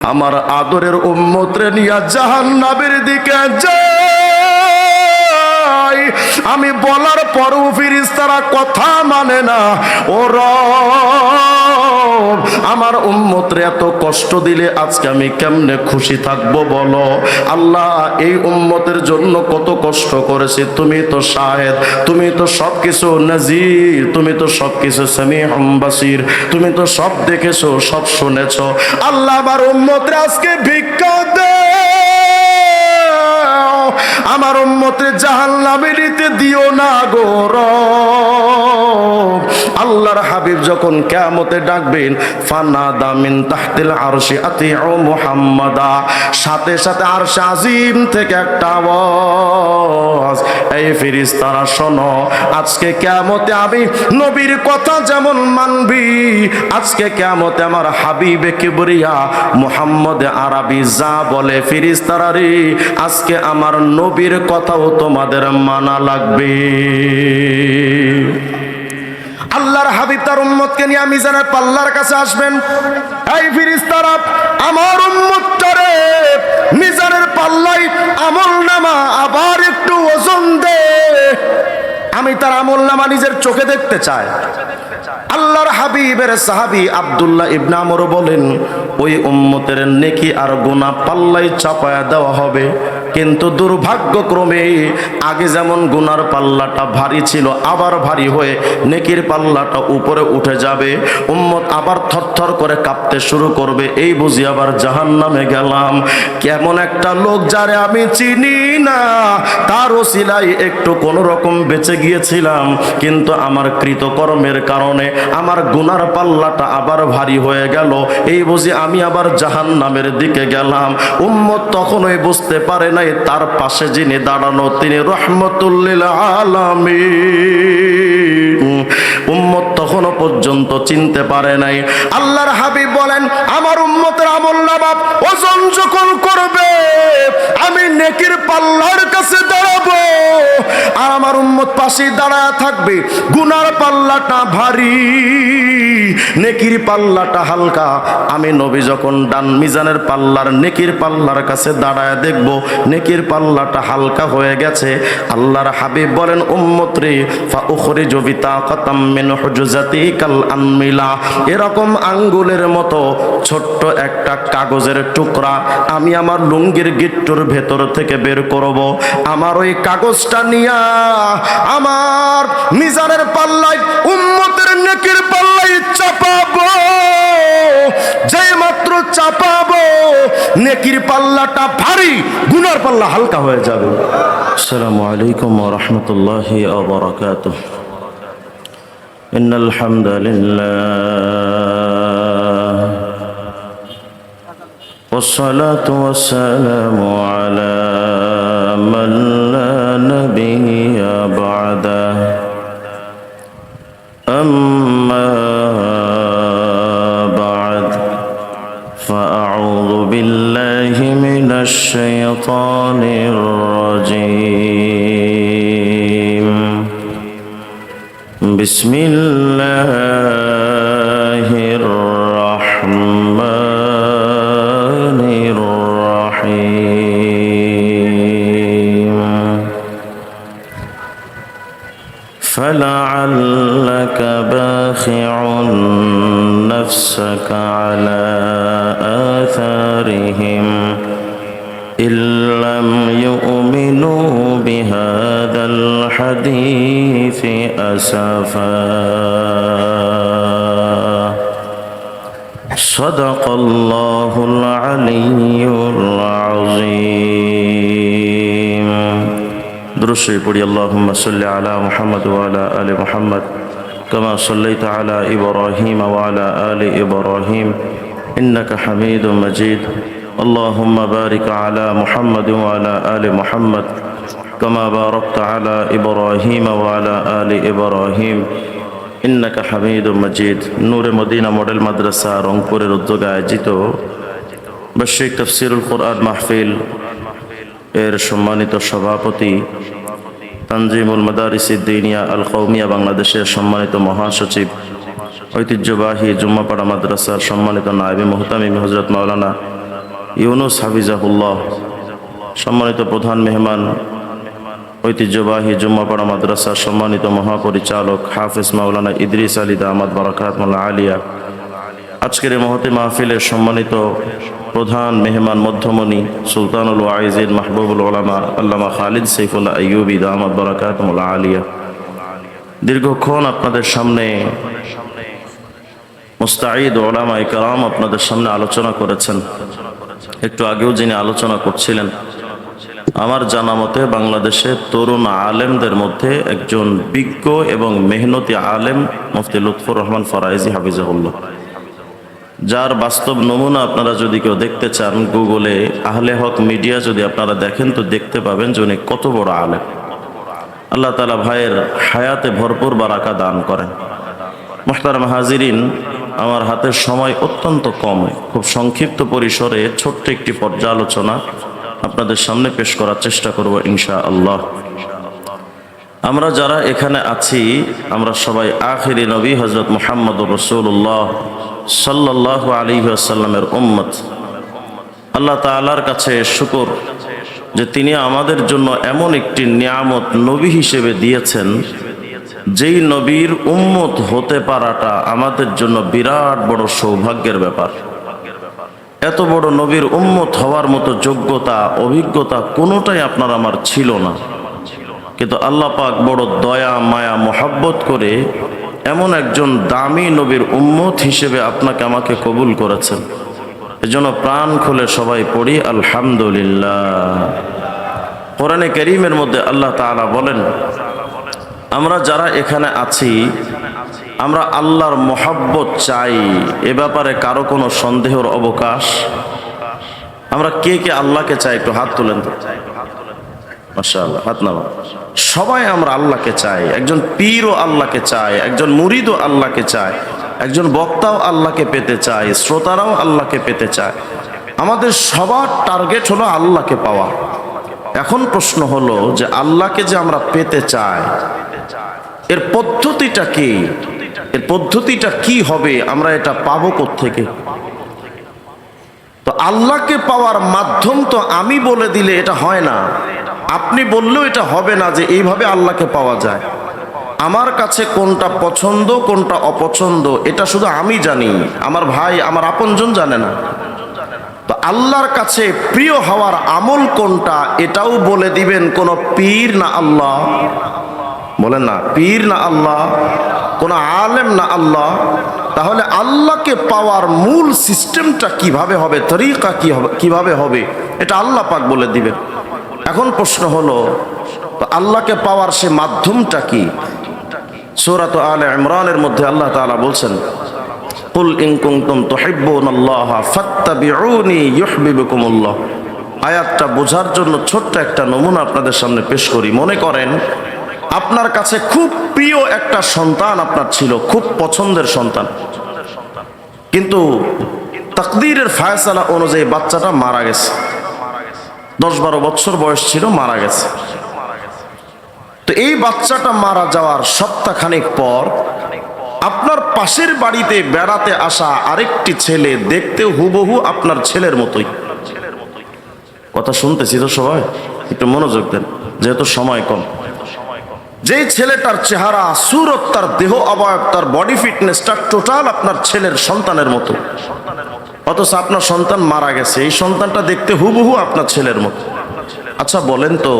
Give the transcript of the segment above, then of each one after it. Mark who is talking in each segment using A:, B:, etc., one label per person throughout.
A: আমার আদরের উম্মতরে নিয়া জাহান্নামের দিকে যাই। আমি বলার পরও ফেরেশতারা কথা মানে না। ও রব, আমার উম্মতরে এত কষ্ট দিলে আজকে আমি কেমনে খুশি থাকবো বলো। আল্লাহ, এই উম্মতের জন্য কত কষ্ট করেছি, তুমি তো শাহেদ, তুমি তো সবকিছু নাজির, তুমি তো সবকিছু সামিউম বাসির, তুমি তো সব দেখেছো, সব শুনেছো। আল্লাহ, আমার উম্মতরে আজকে ভিক্ষা দাও, আমার উম্মতরে জাহান্নামে নিতে দিও না গো রব। আল্লাহর হাবিব যখন কিয়ামতে ডাকবেন, ফানাদা মিন তাহতিল আরশি আতিউ মুহাম্মাদা, সাথে সাথে আরশে আজিম থেকে একটা আওয়াজ, এই ফেরেশতারা শোনো, আজকে কিয়ামতে আমি নবীর কথা যেমন মানবি, আজকে কিয়ামতে আমার হাবিবে কিবরিয়া মুহাম্মদ আরবি যা বলে ফেরেশতারা রে, আজকে আমার নবীর কথাও তোমাদের মানা লাগবে। আল্লাহর হাবিব তার উম্মতকে নিয়ে মিজানের পাল্লার কাছে আসবেন। এই ফেরেশতারা আমার উম্মতটারে মিজানের পাল্লাই আমলনামা আবার একটু ওজন দে, আমি তার আমলনামা নিজের চোখে দেখতে চাই। আল্লাহর হাবিবের সাহাবী আব্দুল্লাহ ইবনে আমর বলেন, ওই উম্মতের নেকি আর গুনাহ পাল্লাই চাপায়া দেওয়া হবে, কিন্তু দুর্ভাগ্যক্রমে আগে যেমন গুনার পাল্লাটা ভারী ছিল, আবার ভারী হয়ে নেকির পাল্লাটা উপরে উঠে যাবে। উম্মত আবার থরথর করে কাঁপতে শুরু করবে, এই বুঝি আবার জাহান্নামে গেলাম। কেমন একটা লোক যারে আমি চিনি না, তার ওসিলায় একটু কোনো রকম বেঁচে গিয়েছিলাম, কিন্তু আমার কৃতকর্মের কারণে আমার গুনার পাল্লাটা আবার ভারী হয়ে গেল, এই বুঝি আমি আবার জাহান্নামের দিকে গেলাম। উম্মত তখনই বুঝতে পারে নাই তার পাশে যিনি দাঁড়ানো তিনি রহমতুল লিল আলামিন। উম্মত তখনও পর্যন্ত চিনতে পারে নাই। আল্লাহর হাবিব বলেন, আমার উম্মতের আমলনামা ওজন যখন করবে, আমি নেকির পাল্লার কাছে দাঁড়াবো, আর আমার উম্মত পাশে দাঁড়ায় থাকবে। গুনার পাল্লাটা ভারী, নেকির পাল্লাটা হালকা। আমি নবী যখন ডান মিজানের পাল্লার নেকির পাল্লার কাছে দাঁড়ায় দেখব নেকির পাল্লাটা হালকা হয়ে গেছে, আল্লাহর হাবিব বলেন, উম্মত রে, ফা উখরিজু বিতাকাতাম মিন হুজুজাতিকাল আনমিলা, এরকম আঙ্গুলের মতো ছোট্ট একটা কাগজের টুকরা আমি আমার লুঙ্গির গিট্টুর ভেতর থেকে বের করব। আমার ওই কাগজটা নিয়া আমার মিজানের পাল্লায় উম্মতের নেকির পাল্লায় চাপাবো। যেই মাত্র চাপাবো, নেকির পাল্লাটা ভারী, গুনার পাল্লা হালকা হয়ে যাবে। আসসালামু আলাইকুম ওয়া রাহমাতুল্লাহি ওয়া বারাকাতুহু। ইন্নাল হামদুলিল্লাহ والصلاة والسلام على من لا نبي بعده أما بعد فأعوذ بالله من الشيطان الرجيم بسم الله الرحمن الرحيم فلعلك باخع نفسك على آثارهم إن لم يؤمنوا بهذا الحديث أسفا صدق الله العلي العظيم. درشي بڑي اللهم صل على محمد وعلى آل محمد كما صليت على إبراهيم وعلى آل إبراهيم إنك حميد مجيد. اللهم بارك على محمد وعلى آل محمد كما باركت على إبراهيم وعلى آل إبراهيم ইন্নাকা হামিদুম মাজিদ। নূরে মদিনা মডেল মাদ্রাসা রংপুরের উদ্যোগে আয়োজিত বার্ষিক তাফসীরুল কোরআন মাহফিল এর সম্মানিত সভাপতি, তানজিমুল মাদারিসিদ দীনিয়া আল কওমিয়া বাংলাদেশের সম্মানিত মহাসচিব, ঐতিহ্যবাহী জুম্মাপাড়া মাদ্রাসার সম্মানিত নায়েবে মুহতামিম হযরত মাওলানা ইউনুস হাফিজাহুল্লাহ, সম্মানিত প্রধান মেহমান, ঐতিহ্যবাহী জুম্মাপাড়া মাদ্রাসার সম্মানিত মহাপরিচালক হাফেজ মাওলানা ইদ্রিস আলী দামাত বারাকাতুহুল্লাহ আলিয়া, আজকের এই মহতি মাহফিলের সম্মানিত প্রধান মেহমান মধ্যমণি সুলতানুল ওয়াইজিন মাহবুবুল উলামা আল্লামা খালিদ সাইফুল্লাহ আইয়ুবী দামাত বারাকাতুহুল্লাহ আলিয়া, দীর্ঘক্ষণ আপনাদের সামনে মুস্তাঈদ উলামায়ে কেরাম আপনাদের সামনে আলোচনা করেছেন। একটু আগেও যিনি আলোচনা করছিলেন, আমার জানা মতে বাংলাদেশের তরুণ আলেমদের মধ্যে একজন বিজ্ঞ এবং মেহনতি আলেম মুফতি লুৎফর রহমান ফরাইজি হাফিজাহুল্লাহ, যার বাস্তব নমুনা আপনারা যদি কেউ দেখতে চান, গুগলে আহলে হক মিডিয়া যদি আপনারা দেখেন তো দেখতে পাবেন যে উনি কত বড় আলেম। আল্লাহ তাআলা ভাইয়ের হায়াতে ভরপুর বারাকা দান করেন। মুহতারাম হাজিরিন, আমার হাতের সময় অত্যন্ত কম, খুব সংক্ষিপ্ত পরিসরে ছোট্ট একটি পর্যালোচনা আপনাদের সামনে পেশ করার চেষ্টা করব ইনশাআল্লাহ। আমরা যারা এখানে আছি, আমরা সবাই আখিরি নবী হযরত মুহাম্মদুর রাসূলুল্লাহ সাল্লাল্লাহু আলাইহি ওয়াসাল্লামের উম্মত। আল্লাহ তাআলার কাছে শুকর যে তিনি আমাদের জন্য এমন একটি নিয়ামত নবী হিসেবে দিয়েছেন, যেই নবীর উম্মত হতে পারাটা আমাদের জন্য বিরাট বড় সৌভাগ্যের ব্যাপার। এত বড় নবীর উম্মত হওয়ার মতো যোগ্যতা, অভিজ্ঞতা কোনোটাই আপনার আমার ছিল না, কিন্তু আল্লাহ পাক বড় দয়া মায়া মোহাব্বত করে এমন একজন দামি নবীর উম্মত হিসেবে আপনাকে আমাকে কবুল করেছেন। এজন্য প্রাণ খুলে সবাই পড়ি আলহামদুলিল্লাহ। কোরআনে কারীমের মধ্যে আল্লাহ তাআলা বলেন, আমরা যারা এখানে আছি আমরা আল্লাহর মোহাব্বত চাই, এ ব্যাপারে কারো কোনো সন্দেহের অবকাশ? আমরা কে কে আল্লাহকে চাই? একটু হাত তুলেন তো। মাশাআল্লাহ, হাত নামা। সবাই আমরা আল্লাহকে চাই। একজন পীরও আল্লাহকে চায়, একজন মুরিদও আল্লাহকে চায়, একজন বক্তাও আল্লাহকে পেতে চায়, শ্রোতারাও আল্লাহকে পেতে চায়। আমাদের সবার টার্গেট হলো আল্লাহকে পাওয়া। এখন প্রশ্ন হলো যে আল্লাহকে যে আমরা পেতে চাই, এর পদ্ধতিটা কি? এর পদ্ধতিটা কি হবে? আমরা এটা পাবো কোত্থেকে? তো আল্লাহকে পাওয়ার মাধ্যম তো আমি বলে দিলে এটা হয় না, আপনি বললেও এটা হবে না যে এইভাবে আল্লাহকে পাওয়া যায়। আমার কাছে কোনটা পছন্দ কোনটা অপছন্দ এটা শুধু আমি জানি, আমার ভাই আমার আপনজন জানে না। তো আল্লাহর কাছে প্রিয় হওয়ার আমল কোনটা এটাও বলে দিবেন কোন পীর না আল্লাহ? বলেন না, পীর না আল্লাহ, কোন আলেম না আল্লাহ। তাহলে আল্লাহকে পাওয়ার মূল সিস্টেমটা কিভাবে হবে, তরিকা কি হবে, কিভাবে হবে, এটা আল্লাহ পাক বলে দিবেন। এখন প্রশ্ন হলো, তো আল্লাহকে পাওয়ার সে মাধ্যমটা কি? সূরা আলে ইমরানের মধ্যে আল্লাহ তাআলা বলছেন, কুল ইন কুনতুম তুহিব্বুনাল্লাহা ফাত্তাবিউনি ইউহিব্বুকুমুল্লাহ। আয়াতটা বোঝার জন্য ছোট্ট একটা নমুনা আপনাদের সামনে পেশ করি। মনে করেন আপনার কাছে খুব প্রিয় একটা সন্তান আপনার ছিল, খুব পছন্দের সন্তান, কিন্তু তাকদীরের ফায়সালা অনুযায়ী বাচ্চাটা মারা গেছে। 10-12 বছর বয়স ছিল, মারা গেছে। তো এই বাচ্চাটা মারা যাওয়ার সপ্তাহখানেক পর আপনার পাশের বাড়িতে বেড়াতে আসা আরেকটি ছেলে, দেখতে হুবহু আপনার ছেলের মতোই। কথা শুনতেছি তো সবাই, একটু মনোযোগ দেন যেহেতু সময় কম। যেই ছেলেটার চেহারা, সুরত, তার দেহ অবয়ব, তার বডি ফিটনেসটা টোটাল আপনার ছেলের সন্তানের মতো, অথচ আপনার সন্তান মারা গেছে। এই সন্তানটা দেখতে হুবহু আপনার ছেলের মতো। আচ্ছা বলেন তো,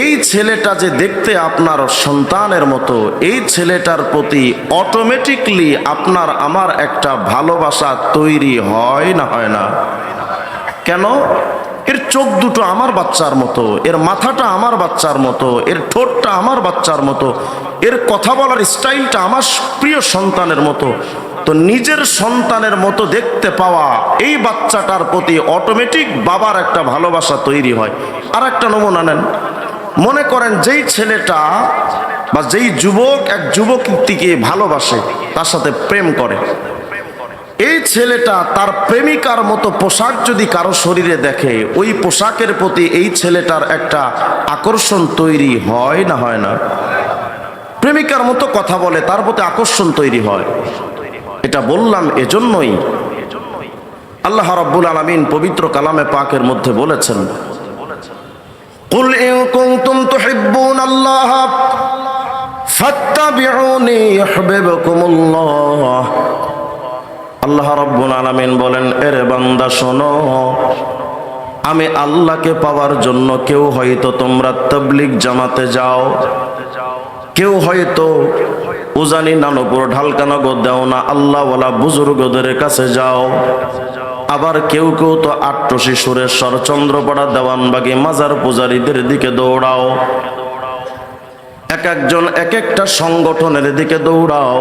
A: এই ছেলেটা যে দেখতে আপনার সন্তানের মতো, এই ছেলেটার প্রতি অটোমেটিকলি আপনার আমার একটা ভালোবাসা তৈরি হয় না হয় না? কেন? এর চোখ দুটো আমার বাচ্চার মতো, এর মাথাটা আমার বাচ্চার মতো, এর ঠোঁটটা আমার বাচ্চার মতো, এর কথা বলার স্টাইলটা আমার প্রিয় সন্তানের মতো। তো নিজের সন্তানের মতো দেখতে পাওয়া এই বাচ্চাটার প্রতি অটোমেটিক বাবার একটা ভালোবাসা তৈরি হয়। আর একটা নমুনা নেন, মনে করেন যেই ছেলেটা বা যেই যুবক এক যুবতীকে ভালোবাসে, তার সাথে প্রেম করে, এই ছেলেটা তার প্রেমিকার মতো পোশাক যদি কারো শরীরে দেখে, ওই পোশাকের প্রতি এই ছেলেটার একটা আকর্ষণ তৈরি হয় না হয় না? প্রেমিকার মতো কথা বলে, তার প্রতি আকর্ষণ তৈরি হয়। এটা বললাম এজন্যই আল্লাহ রাব্বুল আলামিন পবিত্র কালামে পাকের মধ্যে বলেছেন, কুল ইন কুনতুম তুহিব্বুনাল্লাহ ফাত্তাবিউনি ইউহিব্বুকুমুল্লাহ। আল্লাহ রাব্বুল আলামিন বলেন, এরে বান্দা শোনো, আমি আল্লাহকে পাওয়ার জন্য কেউ হয়তো তোমরা তাবলীগ জামাতে যাও, কেউ হয়তো উজানি নানপুর ঢালকানগর দেওনা আল্লাহওয়ালা বুজুর্গদের কাছে যাও, আবার কেউ কেউ তো আট্টসি সুরেশ্বর চন্দ্রপাড়া দেওয়ানবাগি মাজার পূজারীদের দিকে দৌড়াও, এক একজন এক একটা সংগঠনের দিকে দৌড়াও।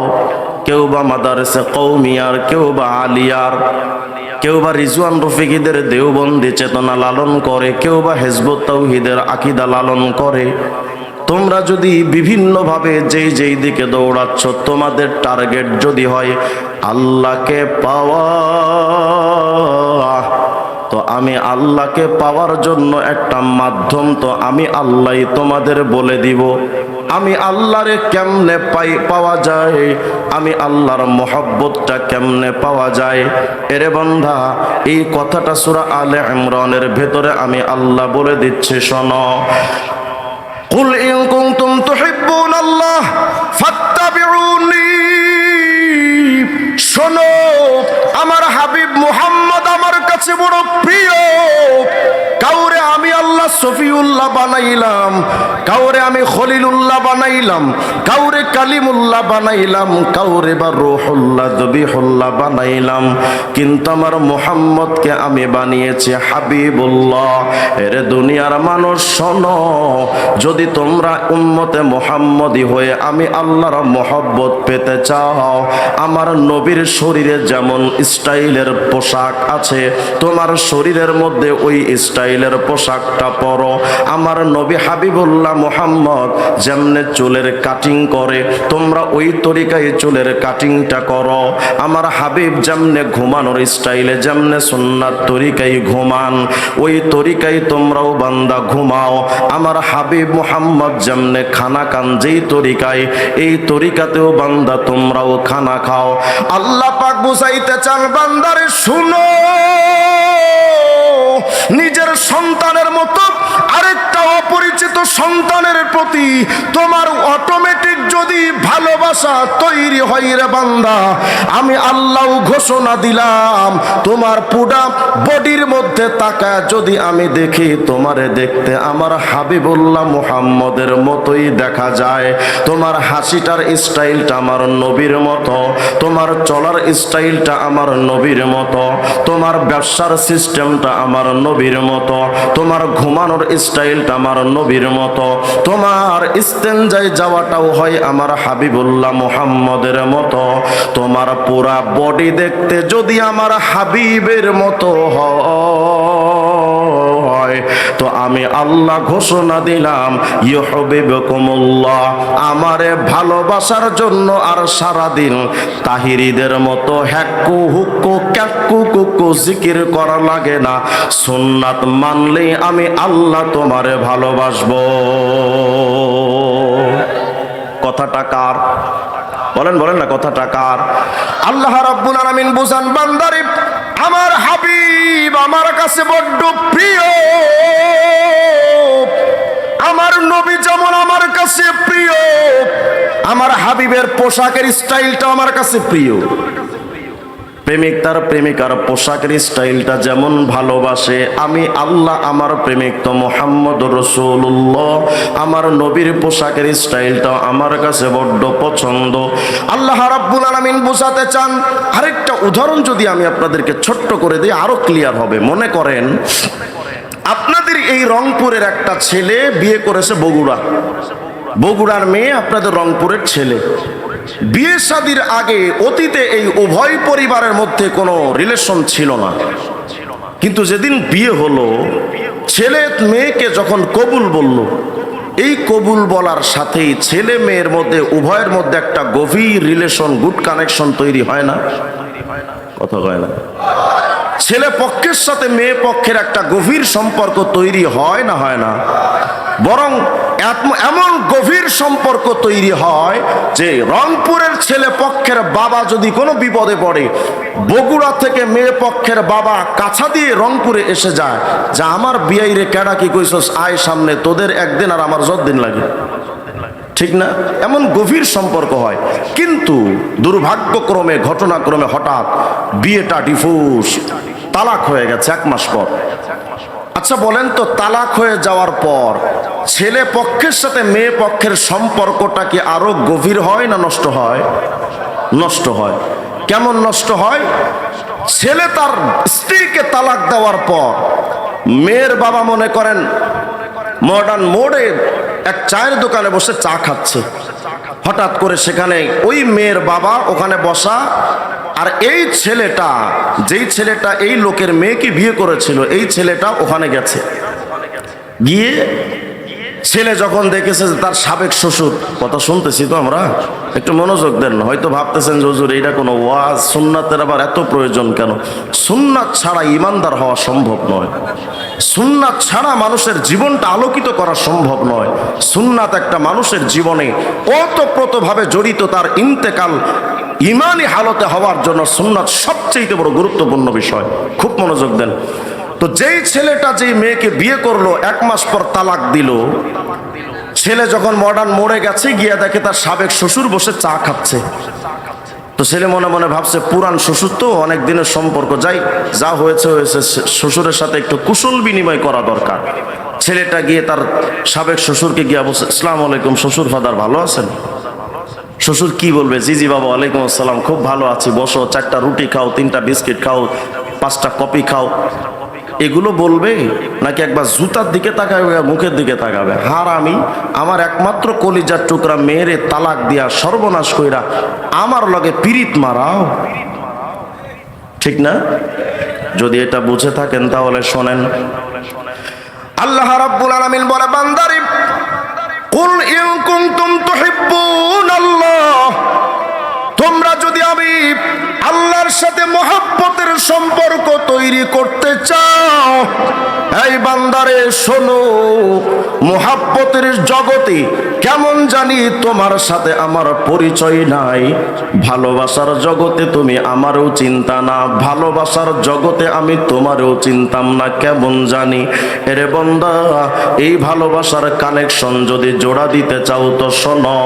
A: কেউ বা মাদারসে কওমিয়ার, কেউ বা আলিয়ার, কেউ বা রিজওয়ান রফিকীদের দেওবন্দি চেতনা লালন করে, কেউ বা হিজবুত তাওহীদের আকীদা লালন করে। তোমরা যদি বিভিন্নভাবে যেই যেই দিকে দৌড়াচ্ছ, তোমাদের টার্গেট যদি হয় আল্লাহকে পাওয়া, তো আমি আল্লাহকে পাওয়ার জন্য একটা মাধ্যম তো আমি আল্লাহই তোমাদের বলে দিব। আমি আল্লাহরে কেমনে পাওয়া যায়, আমি আল্লাহর মহব্বতটা কেমনে পাওয়া যায়, এরে বান্দা এই কথাটা সূরা আলে ইমরানের ভেতরে আমি আল্লাহ বলে দিচ্ছি, শোনো। কুল ইন কুনতুম তুহিব্বুনাল্লাহ ফাত্তাবিউনি। শোনো, আমার হাবিব মুহাম্মদ আমার কাছে বড় প্রিয়। কাউরে আমি আল্লাহ সফিউল্লাহ বানাইলাম, কাউরে আমি খলিলুল্লাহ বানাইলাম, কাউরে কালিমুল্লাহ বানাইলাম, কাউরে বা রূহুল্লাহ দবিহুল্লাহ বানাইলাম, কিন্তু আমার মুহাম্মদকে আমি বানিয়েছি হাবিবুল্লাহ। এরে দুনিয়ার মানুষ শোনো, যদি তোমরা উম্মতে মুহাম্মদি হয়ে আমি আল্লাহর মহব্বত পেতে চাও, আমার নবীর শরীরে যেমন স্টাইলের পোশাক আছে, তোমার শরীরের মধ্যে ওই স্টাইলের পোশাকটা পরো। আমার নবী হাবিবুল্লাহ মুহাম্মদ যেমনে চুলের কাটিং করে, তোমরা ওই তরিকায় চুলের কাটিংটা করো। আমার হাবিব যেমনে ঘুমানোর স্টাইলে, যেমনে সুন্নাত তরিকায় ঘুমান, ওই তরিকায় তোমরাও বান্দা ঘুমাও। আমার হাবিব মুহাম্মদ যেমনে খানা খান যেই তরিকায়, এই তরিকাতেও বান্দা তোমরাও খানা খাও। আল্লাহ পাক বুঝাইতে চান, বান্দারে শুনো, নিজের সন্তানের মতো আরেকটা অপরিচিত সন্তানের প্রতি তোমার অটোমেটিক যদি ভালোবাসা তৈরি হয় রে বান্দা, আমি আল্লাহ ঘোষণা দিলাম, তোমার পুরা বডির মধ্যে তাকায় যদি আমি দেখি, তোমারে দেখতে আমার হাবিবুল্লাহ মুহাম্মদের মতোই দেখা যায়। তোমার হাসিটার স্টাইলটা আমার নবীর মতো, তোমার চলার স্টাইলটা আমার নবীর মতো, তোমার ব্যবসার সিস্টেমটা আমার নবীর মতো, তোমার ঘুমানোর স্টাইলটা আমার নবীর মতো, তোমার ইস্তেঞ্জায় যাওয়াটাও হয় আমার হাবিবুল্লাহ মুহাম্মদের মতো। তোমার পুরা বডি দেখতে যদি আমার হাবিবের মতো হয়, তো আমি আল্লাহ ঘোষণা দিলাম, ইউহিব্বুকুমুল্লাহ, আমারে ভালোবাসার জন্য আর সারাদিন তাহিরিদের মতো হ্যাক্কু হুক্কু ক্যাক্কু কুক্কু জিকির করা লাগে না। সুন্নাত মানলেই আমি আল্লাহ তোমারে ভালোবাসবো। কথাটা কার? বলেন বলেন না, কথাটা কার? আল্লাহ রাব্বুল আলামিন বুঝান, বান্দারে আমার হাবিব আমার কাছে বড্ড প্রিয়। আমার নবী যেমন আমার কাছে প্রিয়, আমার হাবিবের পোশাকের স্টাইলটা আমার কাছে প্রিয়। প্রেমিক তার প্রেমিকার পোশাকের স্টাইলটা যেমন ভালোবাসে, আমি আল্লাহ আমার প্রেমিক তো মুহাম্মদুর রাসূলুল্লাহ, আমার নবীর পোশাকের স্টাইলটা আমার কাছে বড্ড পছন্দ। আল্লাহ রাব্বুল আলামিন বুঝাতে চান, আরেকটা উদাহরণ যদি আমি আপনাদেরকে ছোট্ট করে দিই আরো ক্লিয়ার হবে। মনে করেন আপনাদের এই রংপুরের একটা ছেলে বিয়ে করেছে বগুড়ার মেয়ে আপনাদের রংপুরের ছেলে। বিয়ে শাদীর আগে অতীতে এই উভয় পরিবারের মধ্যে কোনো রিলেশন ছিল না, কিন্তু যেদিন বিয়ে হলো, ছেলে মেয়েকে যখন কবুল বলল, এই কবুল বলার সাথেই ছেলে মেয়ের মধ্যে উভয়ের মধ্যে একটা গভীর রিলেশন, গুড কানেকশন তৈরি হয় না? কথা কয় না? ছেলে পক্ষের সাথে মেয়ে পক্ষের একটা গভীর সম্পর্ক তৈরি হয় না হয় না? বরং এমন গভীর সম্পর্ক তৈরি হয় যে রংপুরের ছেলে পক্ষের বাবা যদি কোনো বিপদে পড়ে, বগুড়া থেকে মেয়ে পক্ষের বাবা কাছা দিয়ে রংপুরে এসে যায়, যা আমার বিয়াই রে কেডা কি কইছস, আয় সামনে, তোদের একদিন আর আমার যতদিন লাগে। ঠিক না? এমন গভীর সম্পর্ক হয়। কিন্তু দুর্ভাগ্যক্রমে, ঘটনাক্রমে হঠাৎ বিয়েটা ডিভোর্স, তালাক হয়ে গেছে 1 মাস পর। আচ্ছা বলেন তো, তালাক হয়ে যাওয়ার পর ছেলে পক্ষের সাথে মেয়ে পক্ষের সম্পর্কটা কি আরো গভীর হয় না নষ্ট হয়? নষ্ট হয়। কেমন নষ্ট হয়? ছেলে তার স্ত্রীকে তালাক দেওয়ার পর মেয়ের বাবা মনে করেন মডার্ন মোড়ে এক চায়ের দোকানে বসে চা খাচ্ছে, হঠাৎ করে সেখানে ওই মেয়ের বাবা ওখানে বসা, আর এই ছেলেটা, যেই ছেলেটা এই লোকের মেয়েকে বিয়ে করেছিল, এই ছেলেটা ওখানে গেছে। গিয়ে ছেলে যখন দেখেছে যে তার সাবেক শ্বশুর, কথা শুনতেছি তো আমরা, একটু মনোযোগ দেন। হয়তো ভাবতেছেন যে হুজুর এইটা কোনো ওয়াজ, সুন্নাতের আবার এত প্রয়োজন কেন? সুন্নাত ছাড়া ইমানদার হওয়া সম্ভব নয়। সুন্নাত ছাড়া মানুষের জীবনটা আলোকিত করা সম্ভব নয়। সুন্নাত একটা মানুষের জীবনে ওতপ্রোতভাবে জড়িত, তার ইন্তেকাল ইমানি হালতে হওয়ার জন্য সুন্নাত সবচেয়ে বড় গুরুত্বপূর্ণ বিষয়। খুব মনোযোগ দেন। তো যেই ছেলেটা যেই মেয়েকে বিয়ে করলো 1 মাস পর তালাক দিল, ছেলে যখন মডার্ন মোড়ে গেছে, গিয়ে দেখে তার সাবেক শ্বশুর বসে চা খাচ্ছে। তো ছেলে মনে মনে ভাবছে পুরান শ্বশুর তো, অনেক দিনের সম্পর্ক, যাই যা হয়েছে হয়েছে, শ্বশুরের সাথে একটু কুশল বিনিময় করা দরকার। ছেলেটা গিয়ে তার সাবেক শ্বশুরকে গিয়ে বলছে, আসসালামু আলাইকুম শ্বশুর ফাদার, ভালো আছেন? শ্বশুর কি বলবে, জি জি বাবা, ওয়ালাইকুম আসসালাম, খুব ভালো আছি, বসো, 4টা রুটি খাও, 3টা বিস্কিট খাও, 5টা কফি খাও, এগুলো বলবে? নাকি একবার জুতার দিকে তাকাবে, মুখের দিকে তাকাবে? হারামি, আমার একমাত্র কলিজার টুকরা মেয়েরে তালাক দিয়া সর্বনাশ কইরা আমার লগে পিরিত মারাও। ঠিক না? যদি এটা বুঝে থাকেন তাহলে শোনেন, আল্লাহ রাব্বুল আলামিন বলে, বান্দারে কুল ইন কুনতুম তুহিব্বুনাল্লাহ, তোমরা যদি আমি আল্লাহর সাথে মহব্বতের সম্পর্ক তৈরি করতে চাও, এই বান্দারে শোনো, মহব্বতের জগতে কেমন জানি তোমার সাথে আমার পরিচয় নাই, ভালোবাসার জগতে তুমি আমারও চিন্তা না, ভালোবাসার জগতে আমি তোমারও চিনতাম না, কেমন জানি। এরে বান্দা, এই ভালোবাসার কানেকশন যদি জোড়া দিতে চাও তো শোনো,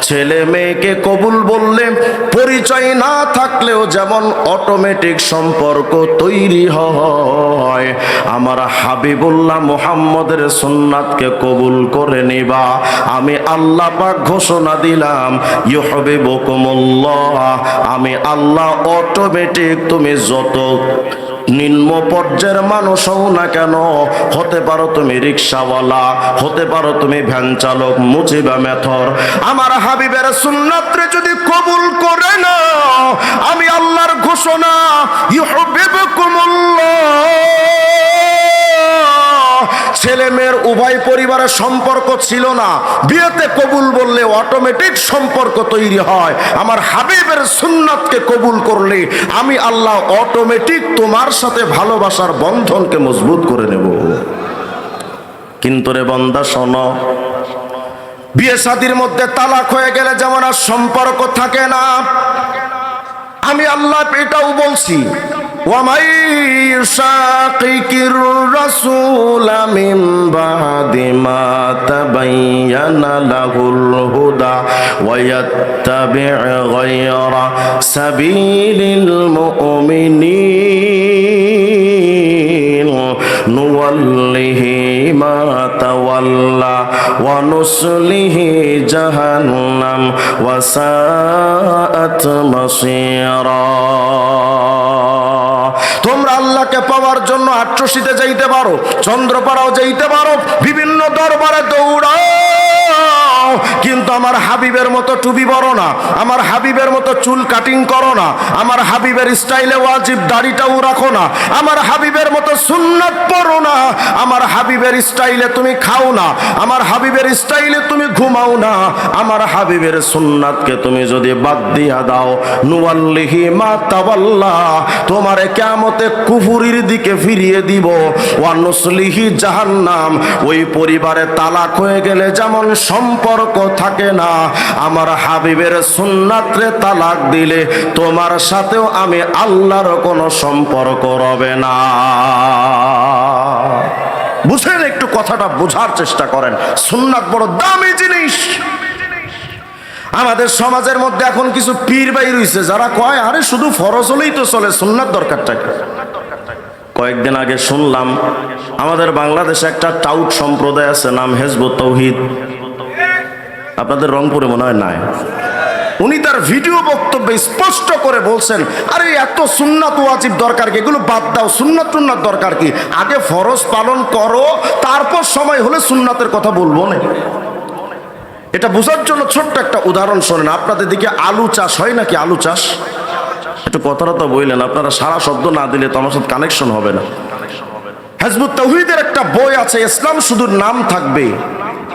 A: ছেলে মেয়েকে কবুল বললে পরিচয় না থাকলেও যেমন অটোমেটিক সম্পর্ক তৈরি হয়, আমার হাবিবুল্লাহ মুহাম্মদের সুন্নাতকে কবুল করে নিবা। আমি আল্লাহ পাক ঘোষণা দিলাম, ইউহিব্বুকুমুল্লাহ, আমি আল্লাহ অটোমেটিক, তুমি যত নিম্ন পর্যায়ের মানুষ হও না কেন, হতে পারো তুমি রিক্সাওয়ালা, হতে পারো তুমি ভ্যান চালক, মুজিবা মেথর, আমার হাবিবের সুন্নাতরে যদি কবুল করে না, আমি আল্লাহর ঘোষণা, ইউহিব্বুকুমুল্লাহ। ছেলে মেয়ের উভয় পরিবারের সম্পর্ক ছিল না, বিয়েতে কবুল বললে অটোমেটিক সম্পর্ক তৈরি হয়। আমার হাবিবের সুন্নাতকে কবুল করলে আমি আল্লাহ অটোমেটিক তোমার সাথে ভালোবাসার বন্ধনকে মজবুত করে নেব। কিন্তু রে বান্দা শোনো, বিয়ে শাদীর মধ্যে তালাক হয়ে গেলে যেমন আর সম্পর্ক থাকে না, আমি আল্লাহ এটাও বলছি, وَمَن يُشَاقِقِ الرَّسُولَ مِن بَعْدِ مَا تَبَيَّنَ لَهُ الْهُدَى وَيَتَّبِعْ غَيْرَ سَبِيلِ الْمُؤْمِنِينَ نُوَلِّهِ مَا تَوَلَّى وَنُصْلِهِ جَهَنَّمَ وَسَاءَتْ مَصِيرًا। তোমরা আল্লাহকে পাওয়ার জন্য আট্রসিতে যাইতে পারো, চন্দ্রপাড়াও যাইতে পারো, বিভিন্ন দরবারে দৌড়াও, নাও, কিন্তু আমার হাবিবের মতো টুপি পরো না, আমার হাবিবের মতো চুল কাটিং করো না, আমার হাবিবের স্টাইলে ওয়াজিব দাড়িটাও রাখো না, আমার হাবিবের মতো সুন্নাত পড়ো না, আমার হাবিবের স্টাইলে তুমি খাও না, আমার হাবিবের স্টাইলে তুমি ঘুমাও না, আমার হাবিবের সুন্নাতকে তুমি যদি বাদ দিয়া দাও, নুওয়াল্লিহি মা তাওয়াল্লা, তোমারে কিয়ামতে কুফুরির দিকে ফিরিয়ে দিব, ওয়া নুসলিহি জাহান্নাম। ওই পরিবারে তালাক হয়ে গেলে যেমন সম্পর্ক থাকে না, আমার হাবিবের সুন্নাতরে তালাক দিলে তোমার সাথেও আমি আল্লাহর কোনো সম্পর্ক রবে না। বুঝেন, একটু কথাটা বোঝার চেষ্টা করেন। সুন্নাত বড় দামি জিনিস। আমাদের সমাজের মধ্যে এখন কিছু পীর ভাই রইছে যারা কয় আরে শুধু ফরজ হলেই তো চলে, সুন্নাত দরকারটা কি? কয়েকদিন আগে শুনলাম আমাদের বাংলাদেশে একটা টাউট সম্প্রদায় আছে, নাম হিজবুত তাওহীদ। আপনাদের রংপুরে মনে হয় নাই। উনি তার ভিডিও বক্তব্যে স্পষ্ট করে বলছেন, আরে এত সুন্নাত ওয়াজিব দরকার কি, এগুলো বাদ দাও, সুন্নাত টুন্নাত দরকার কি, আগে ফরজ পালন করো, তারপর সময় হলে সুন্নাতের কথা বলবো না। এটা বোঝার জন্য ছোট্ট একটা উদাহরণ শোনেন। আপনাদের দিকে আলু চাষ হয় নাকি? আলু চাষ একটু কথাটা তো বললেন, আপনারা সারা শব্দ না দিলে তো আমার সাথে কানেকশন হবে না। হিজবুত তাওহীদের একটা বই আছে, ইসলাম শুধু নাম থাকবে,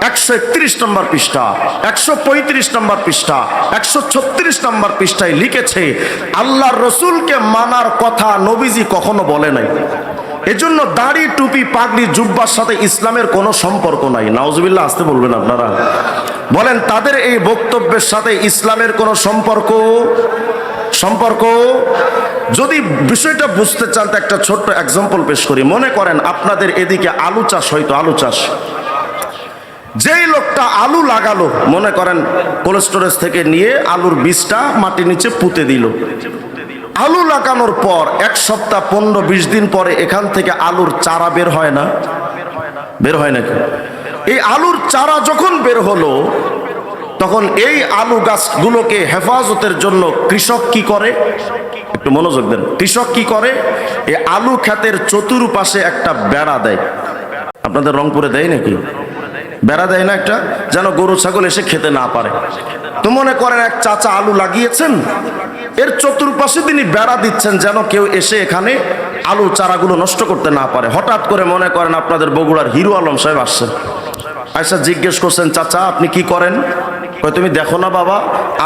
A: 131 নম্বর পৃষ্ঠা, 135 নম্বর পৃষ্ঠা, 136 নম্বর পৃষ্ঠায় লিখেছে আল্লাহর রসুলকে মানার কথা নবীজি কখনো বলে নাই। এজন্য দাড়ি টুপি পাগড়ি জুব্বার সাথে ইসলামের কোনো সম্পর্ক নাই। নাউজুবিল্লাহ, আসতে বলবেন আপনারা। বলেন তাদের এই বক্তব্যের সাথে ইসলামের কোনো সম্পর্ক যদি বিষয়টা বুঝতে চান তো একটা ছোট্ট এক্সাম্পল পেশ করি। মনে করেন আপনাদের এদিকে আলু চাষ, হয়তো আলু চাষ, যেই লোকটা আলু লাগালো, মনে করেন কোল্ড স্টোরেজ থেকে নিয়ে আলুর বীজটা মাটির নিচে পুঁতে দিল, আলু লাগানোর পর 1 সপ্তাহ 15-20 দিন পরে এখান থেকে আলুর চারা বের হয় না? বের হয় নাকি? এই আলুর চারা যখন বের হলো, তখন এই আলু গাছগুলোকে হেফাজতের জন্য কৃষক কি করে? একটু মনোযোগ দেন। কৃষক কি করে? এই আলু ক্ষেতের চতুর্পাশে একটা বেড়া দেয়। আপনাদের রংপুরে দেয় নাকি? বেড়া দেয় না একটা, যেন গরু ছাগল এসে খেতে না পারে। তো মনে করেন এক চাচা আলু লাগিয়েছেন, এর চতুর্পাশে তিনি বেড়া দিচ্ছেন যেন কেউ এসে এখানে আলু চারাগুলো নষ্ট করতে না পারে। হঠাৎ করে মনে করেন আপনাদের বগুড়ার হিরো আলম সাহেব আসছেন, আয়সা জিজ্ঞেস করছেন, চাচা আপনি কি করেন? তুমি দেখো না বাবা,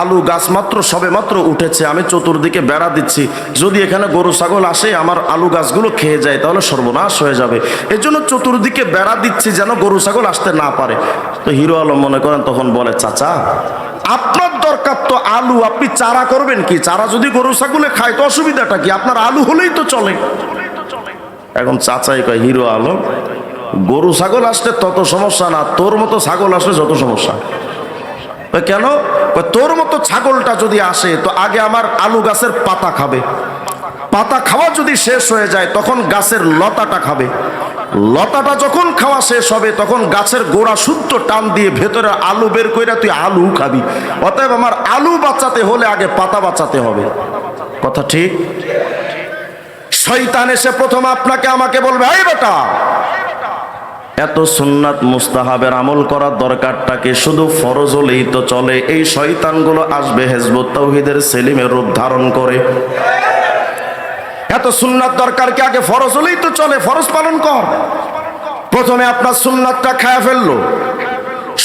A: আলু গাছ মাত্র সবে মাত্র উঠেছে, আমি চতুর্দিকে বেড়া দিচ্ছি, যদি এখানে গরু ছাগল আসে আমার আলু গাছগুলো খেয়ে যায় তাহলে সর্বনাশ হয়ে যাবে, এর জন্য চতুর্দিকে বেড়া দিচ্ছি যেন গরু ছাগল আসতে না পারে। তো হিরো আলম মনে করেন তখন বলে, চাচা আপনার দরকার তো আলু, আপনি চারা করবেন কি? চারা যদি গরু ছাগলে খায় তো অসুবিধাটা কি? আপনার আলু হলেই তো চলে। এখন চাচাই কয়, হিরো আলম গরু ছাগল আসলে তত সমস্যা না, তোর মতো ছাগল আসলে যত সমস্যা। কেন? তোর মতো ছাগলটা যদি আসে তো আগে আমার আলু গাছের পাতা খাবে, পাতা খাওয়া যদি শেষ হয়ে যায় তখন গাছের লতাটা খাবে, লতাটা যখন খাওয়া শেষ হবে তখন গাছের গোড়া শুদ্ধ টান দিয়ে ভেতরে আলু বের করে তুই আলু খাবি। অতএব আমার আলু বাঁচাতে হলে আগে পাতা বাঁচাতে হবে। কথা ঠিক? শয়তান এসে প্রথম আপনাকে আমাকে বলবে, এই বেটা এত সুন্নাত মুস্তাহাবের আমল করার দরকারটাকে, শুধু ফরজ হলেই তো চলে। এই শয়তানগুলো আসবে হিজবুত তাওহীদের সেলিমের রূপ ধারণ করে। এত সুন্নাত দরকার কি? আগে ফরজ হলেই তো চলে, ফরজ পালন কর। প্রথমে আপনার সুন্নাতটা খায়া ফেললো।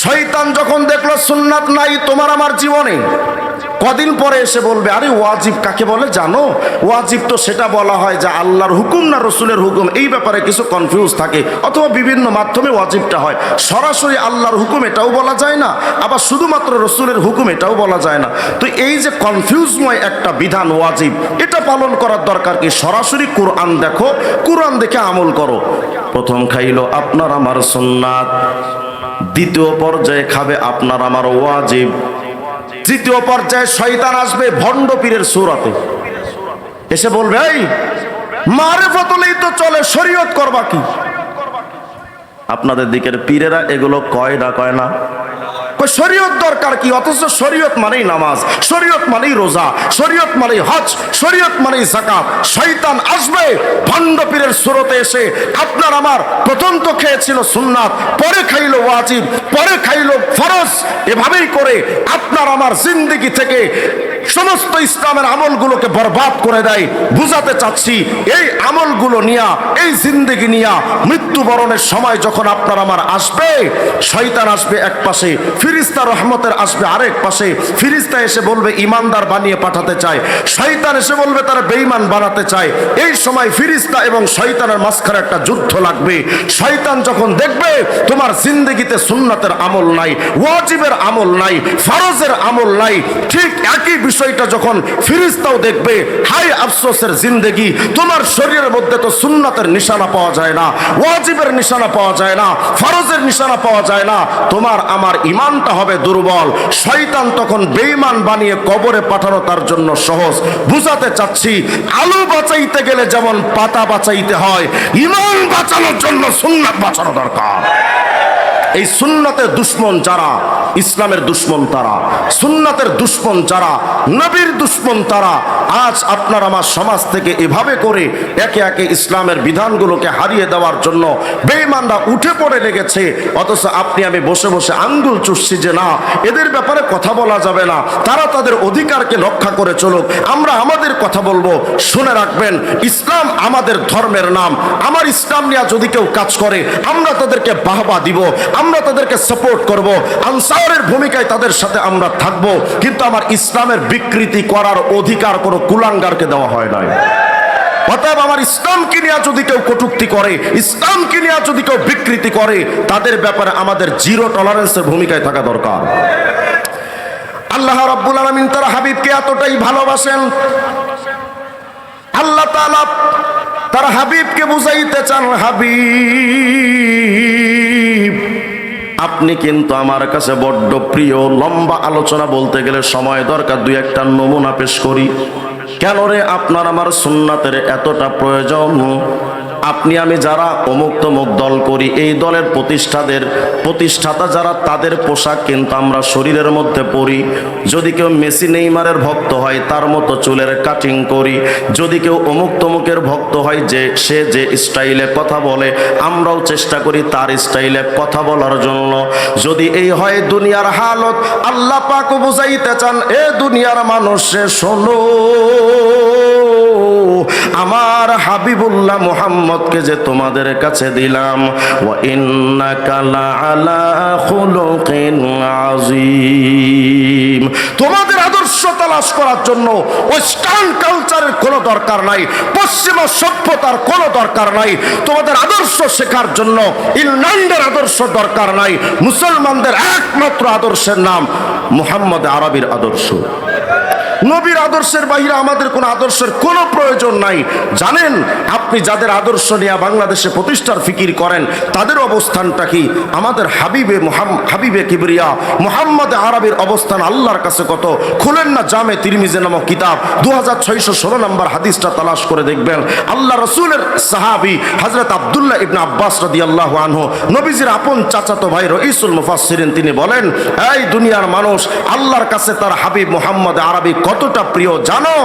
A: শয়তান যখন দেখলো সুন্নাত নাই তোমার আমার জীবনে, কদিন পরে এসে বলবে, আরে ওয়াজিব কাকে বলে জানো? ওয়াজিব তো সেটা বলা হয় যে আল্লাহর হুকুম না রসুলের হুকুম, এই ব্যাপারে কিছু কনফিউজ থাকে, অথবা বিভিন্ন মাধ্যমে ওয়াজিবটা হয়। সরাসরি আল্লাহর হুকুম এটাও বলা যায় না, আবার শুধুমাত্র রসুলের হুকুম এটাও বলা যায় না। তো এই যে কনফিউজময় একটা বিধান ওয়াজিব, এটা পালন করার দরকার কি? সরাসরি কোরআন দেখো, কোরআন দেখে আমল করো। প্রথম খাইলো আপনার আমার সুন্নাত, দ্বিতীয় পর্যায়ে খাবে আপনার আমার ওয়াজিব, তৃতীয় পর্যায়ে শয়তান আসবে ভণ্ড পীরের সূরাতে, এসে বলবে, এই মারিফত হলেই তো চলে, শরীয়ত করবা কি? আপনাদের দিকের পীরেরা এগুলো কয় না? কয় না? শরীয়ত দরকার কি? অথচ শরীয়ত মানেই নামাজ, শরীয়ত মানেই রোজা, শরীয়ত মানেই হজ, শরীয়ত মানেই যাকাত। শয়তান আসবে ভণ্ড পীরের সুরতে এসে, আপনার আমার প্রথম তো খেয়েছিল সুন্নাত, পরে খাইলো ওয়াজিব, পরে খাইলো ফরজ, এভাবেই করে আপনার আমার জিন্দেগি থেকে সমস্ত ইসলামের আমলগুলোকে বরবাদ করে দেয়। বুঝাতে চাচ্ছি, এই আমলগুলো নিয়া, এই জিন্দেগি নিয়া মৃত্যুবরণের সময় যখন আপনার আমার আসবে, শয়তান আসবে এক পাশে, ফিরিস্তা রহমতের আসবে আরেক পাশে। ফিরিস্তা এসে বলবে ইমানদার বানিয়ে পাঠাতে চায়, শয়তান এসে বলবে তারা বেঈমান বানাতে চায়। এই সময় ফিরিস্তা এবং শয়তানের মাঝখানে একটা যুদ্ধ লাগবে। শয়তান যখন দেখবে তোমার জিন্দেগিতে সুন্নাতের আমল নাই, ওয়াজিবের আমল নাই, ফরজের আমল নাই, ঠিক একই বিষয়টা যখন ফিরিস্তাও দেখবে, হাই আফসোসের জিন্দেগি, তোমার শরীরের মধ্যে তো সুন্নাতের নিশানা পাওয়া যায় না, ওয়াজিবের নিশানা পাওয়া যায় না, ফরজের নিশানা পাওয়া যায় না, তোমার আমার ঈমানটা হবে দুর্বল। শয়তান তখন বেঈমান বানিয়ে কবরে পাঠানো তার জন্য সহজ। বুঝাতে চাচ্ছি, আলু বাঁচাইতে গেলে যেমন পাতা বাঁচাইতে হয়, ঈমান বাঁচানোর জন্য সুন্নাত বাঁচানো দরকার। এই সুন্নাতের দুশ্মন যারা, ইসলামের দুশ্মন তারা, সুন্নাতের দুশ্মন যারা, নবীর দুশ্মন তারা, আজ আপনার আমার সমাজ থেকে এভাবে করে একে একে ইসলামের বিধানগুলোকে হারিয়ে দেওয়ার জন্য বেঈমানরা উঠে পড়ে লেগেছে। অথচ আপনি আমি বসে বসে আঙ্গুল চুষছি যে না, এদের ব্যাপারে কথা বলা যাবে না, তারা তাদের অধিকারকে রক্ষা করে চলুক, আমরা আমাদের কথা বলবো। শুনে রাখবেন, ইসলাম আমাদের ধর্মের নাম। আমার ইসলাম নিয়ে যদি কেউ কাজ করে, আমরা তাদেরকে বাহবা দিব, আমরা তাদেরকে সাপোর্ট করব, আনসারের ভূমিকায় তাদের সাথে আমরা থাকব। কিন্তু আমার ইসলামের বিকৃতি করার অধিকার কোনো কুলাঙ্গারকে দেওয়া হয় নাই। অতএব আমার ইসলামকে নিয়ে যদি কেউ কটূক্তি করে, ইসলামকে নিয়ে যদি কেউ বিকৃতি করে, তাদের ব্যাপারে আমাদের জিরো টলারেন্সের ভূমিকায় থাকা দরকার। আল্লাহ রাব্বুল আলামিন তার হাবিবকে এতটাই ভালোবাসেন, আল্লাহ তাআলা তার হাবিবকে বুঝাইতে চান, হাবিব আপনি কিন্তু আমার কাছে বড্ড প্রিয়। লম্বা আলোচনা বলতে গেলে সময় দরকার, দুই একটা নমুনা পেশ করি। কেন রে আপনার আমার সুন্নাতের এতটা প্রয়োজন? আপনি আমি যারা অমুক তমুক দল করি, এই দলের প্রতিষ্ঠাতা যারা, তাদের পোশাক কিন্তু আমরা শরীরের মধ্যে পরি। যদি কেউ মেসি নেইমারের ভক্ত হয়, তার মতো চুলের কাটিং করি। যদি কেউ অমুক তমুকের ভক্ত হয়, যে সে যে স্টাইলে কথা বলে, আমরাও চেষ্টা করি তার স্টাইলে কথা বলার জন্য। যদি এই হয় দুনিয়ার হালত, আল্লাহ পাক বুঝাইতে চান, এ দুনিয়ার মানুষে শোনো, আমার হাবিবুল্লাহ মুহাম্মদকে যে তোমাদের কাছে দিলাম, ওয়া ইন্নাকা লাআলা খুলুকিন আযীম, তোমাদের আদর্শ তালাশ করার জন্য ওয়েস্টার্ন কালচারের কোনো দরকার নাই, পশ্চিমা সভ্যতার কোনো দরকার নাই। তোমাদের আদর্শ শেখার জন্য ইংল্যান্ডের আদর্শ দরকার নাই। মুসলমানদের একমাত্র আদর্শের নাম মুহাম্মদ আরবির আদর্শ। নবীর আদর্শের বাইরে আমাদের কোনো আদর্শের কোনো প্রয়োজন নাই। জানেন আপনি যাদের আদর্শ নিয়ে বাংলাদেশে প্রতিষ্ঠার ফিকির করেন, তাদের অবস্থানটা কি? আমাদের হাবিবে কিবরিয়া মুহাম্মদ আরবির অবস্থান আল্লাহর কাছে কত? খুলেন না জামে তিরমিজি নামক কিতাব, 2616 নম্বর হাদিসটা তালাশ করে দেখবেন। আল্লাহ রসুলের সাহাবী হযরত আব্দুল্লাহ ইবনে আব্বাস রাদিয়াল্লাহু আনহু, নবীজির আপন চাচাতো ভাই রঈসুল মুফাসসিরিন, তিনি বলেন, এই দুনিয়ার মানুষ, আল্লাহর কাছে তার হাবিব মুহাম্মদ আরবি কতটা প্রিয় জানো?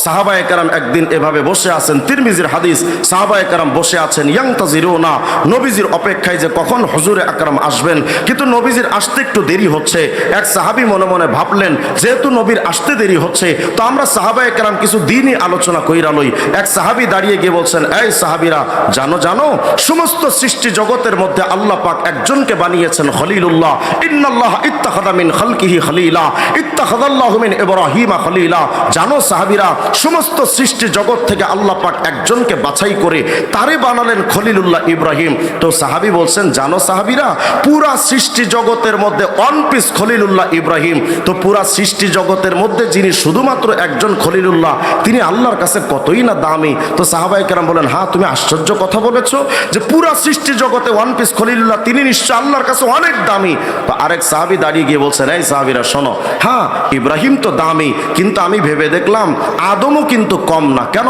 A: সাহাবায়ে কেরাম একদিন এভাবে বসে আছেন, তিরমিজির হাদিস, সাহাবায়ে কেরাম বসে আছেন, ইয়ান্তাজিরুনা, নবীজির অপেক্ষায় যে কখন হুজুরে আকরাম আসবেন, কিন্তু নবীজির আসতে একটু দেরি হচ্ছে। এক সাহাবী মনে মনে ভাবলেন, যেহেতু নবীর আসতে দেরি হচ্ছে, তো আমরা সাহাবায়ে কেরাম কিছু দিনই আলোচনা কইরা লই। এক সাহাবী দাঁড়িয়ে গিয়ে বলছেন, এই সাহাবীরা, জানো সমস্ত সৃষ্টি জগতের মধ্যে আল্লাহ পাক একজনকে বানিয়েছেন খলিলুল্লাহ। ইন্নাল্লাহ ইত্তাখাযা মিন খালকিহি খলিলা, ইত্তাখাযাল্লাহু মিন ইব্রাহিমা খলিলা। জানো সাহাবীরা, সমস্ত সৃষ্টি জগৎ থেকে আল্লাহ পাক একজনকে বাছাই করে তারে বানালেন খলিলুল্লাহ ইব্রাহিম। তো সাহাবী বলছেন, জানো সাহাবীরা, পুরা সৃষ্টি জগতের মধ্যে ওয়ান পিস খলিলুল্লাহ ইব্রাহিম। তো পুরা সৃষ্টি জগতের মধ্যে যিনি শুধুমাত্র একজন খলিলুল্লাহ, তিনি আল্লাহর কাছে কতই না দামি। তো সাহাবায়ে কেরাম বলেন, হ্যাঁ তুমি আশ্চর্য কথা বলেছো, যে পুরা সৃষ্টি জগতে ওয়ান পিস খলিলুল্লাহ, তিনি নিশ্চয় আল্লাহর কাছে অনেক দামি। তো আরেক সাহাবী দাঁড়িয়ে গিয়ে বলছেন, এই সাহাবীরা শোনো, হ্যাঁ ইব্রাহিম তো দামি, কিন্তু আমি ভেবে দেখলাম আদমও কিন্তু কম না। কেন?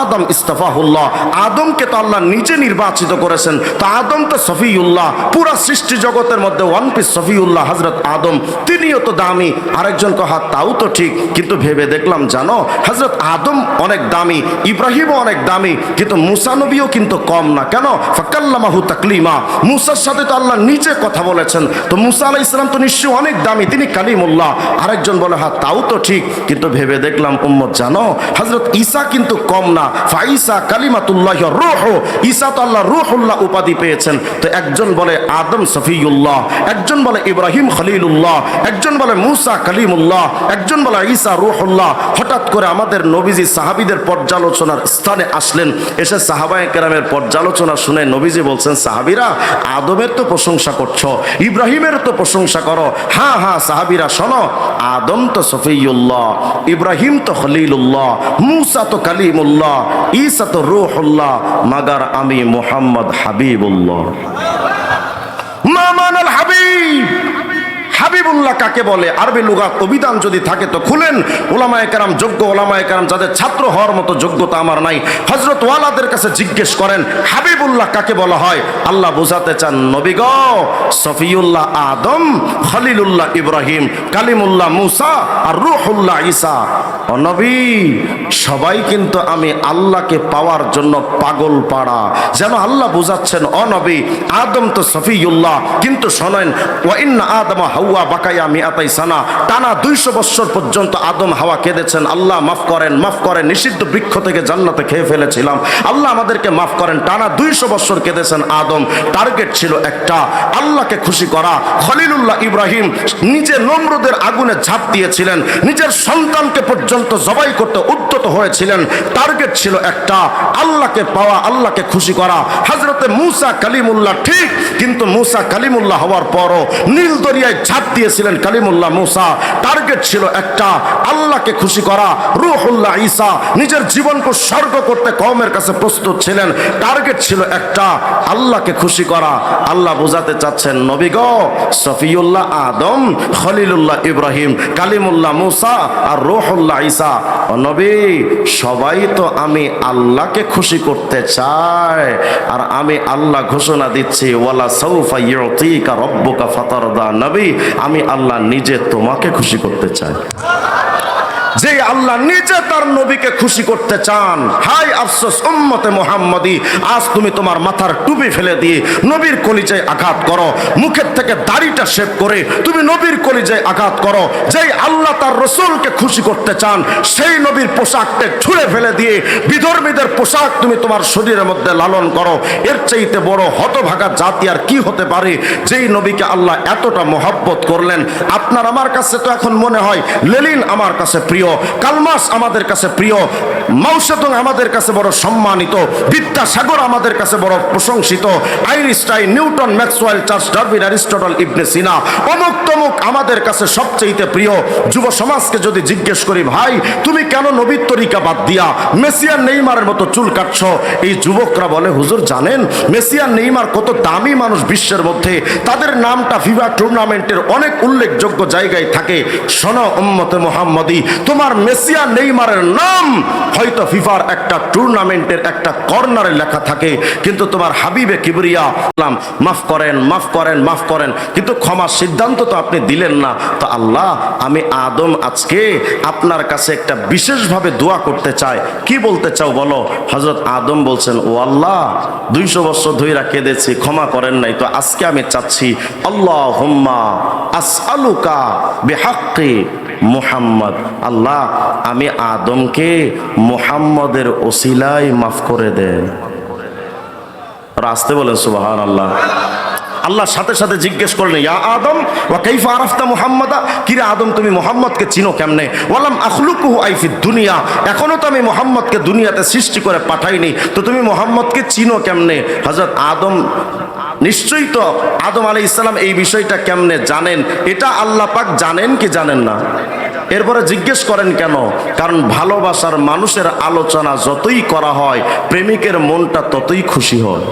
A: আদম ইস্তাফাহুল্লাহ, আদমকে তো আল্লাহ নিজে নির্বাচিত করেছেন। তো আদম তো সফিউল্লাহ, পুরা সৃষ্টি জগতের মধ্যে ওয়ান পিস সফিউল্লাহ হযরত আদম, তিনিও তো দামি। আরেকজন কহা তাও তো ঠিক, কিন্তু ভেবে দেখলাম জানো হযরত আদম অনেক দামি, ইব্রাহিমও অনেক দামি, কিন্তু মুসা নবীও কিন্তু কম না। কেন? ফাকাল্লামাহু তাকলিমা, মুসার সাথে তো আল্লাহ নিজে কথা বলেছেন। তো মুসা আলাইহিস সালাম তো নিশ্চয়ই অনেক দামি, তিনি কালিমুল্লাহ। আরেকজন বলে হ্যাঁ তাও তো ঠিক, কিন্তু ভেবে দেখলাম উম্মত জানো হযরত ঈসা কিন্তু কম না। ফাঈসা কালিমাতুল্লাহি রূহ, ঈসা তো আল্লাহ রূহুল্লাহ উপাধি পেয়েছেন। তো একজন বলে আদম সফিউল্লাহ, একজন বলে ইব্রাহিম খলিলুল্লাহ, একজন বলে মুসা কালিমুল্লাহ, একজন বলে ঈসা রূহুল্লাহ। হঠাৎ করে আমাদের নবীজি সাহাবীদের পর্যালোচনার স্থানে আসলেন, এসে সাহাবায়ে কেরামের পর্যালোচনা শুনে নবীজি বলছেন, সাহাবীরা আদমের তো প্রশংসা করছো, ইব্রাহিমের তো প্রশংসা করো। হ্যাঁ হ্যাঁ সাহাবীরা শোনো, আদম তো সফিউল্লাহ, ইব্রাহিম তো খলিলুল্লাহ, মুসা তো কালিমুল্লাহ, ঈসা তো রূহুল্লাহ, মাগার আমি মুহাম্মদ হাবিবুল্লাহ। মা মানাল হাবিব, হাবিবুল্লাহ কাকে বলে? আরবি লুগাত অভিধান যদি থাকে তো খুলেন। ওলামায়ে কেরাম, যোগ্য ওলামায়ে কেরাম যাদের ছাত্র হওয়ার মতো যোগ্যতা আমার নাই, হযরত ওয়ালাদের কাছে জিজ্ঞেস করেন হাবিবুল্লাহ কাকে বলা হয়। আল্লাহ বোঝাতে চান নবী গো, সফিউল্লাহ আদম, খলিলুল্লাহ ইব্রাহিম, কালিমুল্লাহ মুসা আর রূহুল্লাহ ঈসা। ও নবী, সবাই কিন্তু আমি আল্লাহকে পাওয়ার জন্য পাগল পাড়া, যেন আল্লাহ বোঝাচ্ছেন ও নবী আদম তো সফিউল্লাহ, কিন্তু শোনেন ওয়া ইন্না আদম হাওয়া বাকায়া মিআতাই সানা, টানা 200 বছর পর্যন্ত আদম হাওয়া কেঁদেছেন, আল্লাহ মাফ করেন, মাফ করেন, নিষিদ্ধ বৃক্ষ থেকে জান্নাতে খেয়ে ফেলেছিলাম, আল্লাহ আমাদেরকে মাফ করেন। টানা 200 বছর কেঁদেছেন আদম। টার্গেট ছিল একটা, আল্লাহকে খুশি করা। খলিলুল্লাহ ইব্রাহিম নিজে নমরুদের আগুনে ঝাঁপ দিয়েছিলেন, নিজের সন্তানকে পর্যন্ত জবাই করতে উদ্যত হয়েছিলেন। টার্গেট ছিল একটা, আল্লাহকে পাওয়া, আল্লাহকে খুশি করা। হযরতে মুসা কালিমুল্লাহ ঠিক, কিন্তু মুসা কালিমুল্লাহ হওয়ার পরও নীল দরিয়ায় ঝাঁপ দিয়েছিলেন কালিমুল্লাহ মুসা। টার্গেট ছিল একটা, আল্লাহকে খুশি করা। রূহুল্লাহ ঈসা নিজের জীবনকে উৎসর্গ করতে কওমের কাছে প্রস্তুত ছিলেন। টার্গেট ছিল একটা, আল্লাহকে খুশি করা। আল্লাহ বোঝাতে চাচ্ছেন নবী গো, সফিউল্লাহ আদম, খলিলুল্লাহ ইব্রাহিম, কালিমুল্লাহ মুসা আর রূহুল্লাহ ঈসা। ও নবী, সবাই তো আমি আল্লাহকে খুশি করতে চাই, আর আমি আল্লাহ ঘোষণা দিচ্ছি ওয়ালা সাউফা ইউতিকা রাব্বুকা ফাতারদা। নবী, আমি আল্লাহ নিজে তোমাকে খুশি করতে চাই। যে আল্লাহ নিজে তার নবীকে খুশি করতে চান, হাই আফসোস উম্মতে মুহাম্মাদি, আজ তুমি তোমার মাথার টুপি ফেলে দিয়ে নবীর কলিজায় আঘাত করো, মুখের থেকে দাড়িটা শেভ করে তুমি নবীর কলিজায় আঘাত করো। যেই আল্লাহ তার রসূলকে খুশি করতে চান, সেই নবীর পোশাককে ছুঁড়ে ফেলে দিয়ে বিধর্মীদের পোশাক তুমি তোমার শরীরের মধ্যে লালন করো। এর চাইতে বড় হতভাগা জাতি আর কি হতে পারে? যেই নবীকে আল্লাহ এতটা মহব্বত করলেন। আপনার আমার কাছে তো এখন মনে হয় লেনিন আমার কাছে প্রিয়, কালমাস আমাদের কাছে প্রিয়, মাও সেতুং আমাদের কাছে বড় সম্মানিত, বিদ্যাসাগর আমাদের কাছে বড় প্রশংসিত, Einstein, Newton, Maxwell, Charles Darwin, Aristotle, Ibn Sina, অমুক তমুক আমাদের কাছে সবচেয়ে প্রিয়। যুব সমাজকে যদি জিজ্ঞেস করি, ভাই তুমি কেন নবীর তরিকা বাদ দিয়া মেসিয়ার নেইমারের মতো চুল কাটছো? এই যুবকরা বলে, হুজুর জানেন মেসিয়ার নেইমার কত দামি মানুষ বিশ্বের মধ্যে, তাদের নামটা ফিফা টুর্নামেন্টের অনেক উল্লেখযোগ্য জায়গায় থাকে। শোনো উম্মতে মুহাম্মাদি, তোমার মেসিয়া নেইমারের নাম হয়তো ফিফার একটা টুর্নামেন্টের একটা কর্নারে লেখা থাকে, কিন্তু তোমার হাবিবে কিবরিয়া মাফ করেন, মাফ করেন, মাফ করেন, কিন্তু ক্ষমার সিদ্ধান্ত তো আপনি দিলেন না। তো আল্লাহ, আমি আদম আজকে আপনার কাছে একটা বিশেষভাবে দোয়া করতে চাই। কি বলতে চাও বলো? হযরত আদম বলছেন, ও আল্লাহ 200 বছর ধইরা কেঁদেছি, ক্ষমা করেন নাই, তো আজকে আমি চাচ্ছি আল্লাহুম্মা আসআলুকা বিহাক্কি মুহাম্মদ, আল্লাহ আমি আদমকে মুহাম্মদের ওসিলায় মাফ করে দেন। আসতে বলেন সুবহানাল্লাহ। আল্লাহ সাথে সাথে জিজ্ঞেস করলেন, ইয়া আদম ওয়া কাইফা আরাফতা মুহাম্মাদা, কিরে আদম তুমি মুহাম্মদকে চিনো কেমনে? ওয়ালাম আখলুকুহু আইফিদ দুনিয়া, এখনো তো আমি মুহাম্মদকে দুনিয়াতে সৃষ্টি করে পাঠাইনি, তো তুমি মুহাম্মদকে চিনো কেমনে? হযরত আদম নিশ্চয়ই তো আদম আলাইহিস সালাম এই বিষয়টা কেমনে জানেন, এটা আল্লাহ পাক জানেন কি জানেন না? এরপরে জিজ্ঞেস করেন কেন? কারণ ভালোবাসার মানুষের আলোচনা যতই করা হয়, প্রেমিকের মনটা ততই খুশি হয়।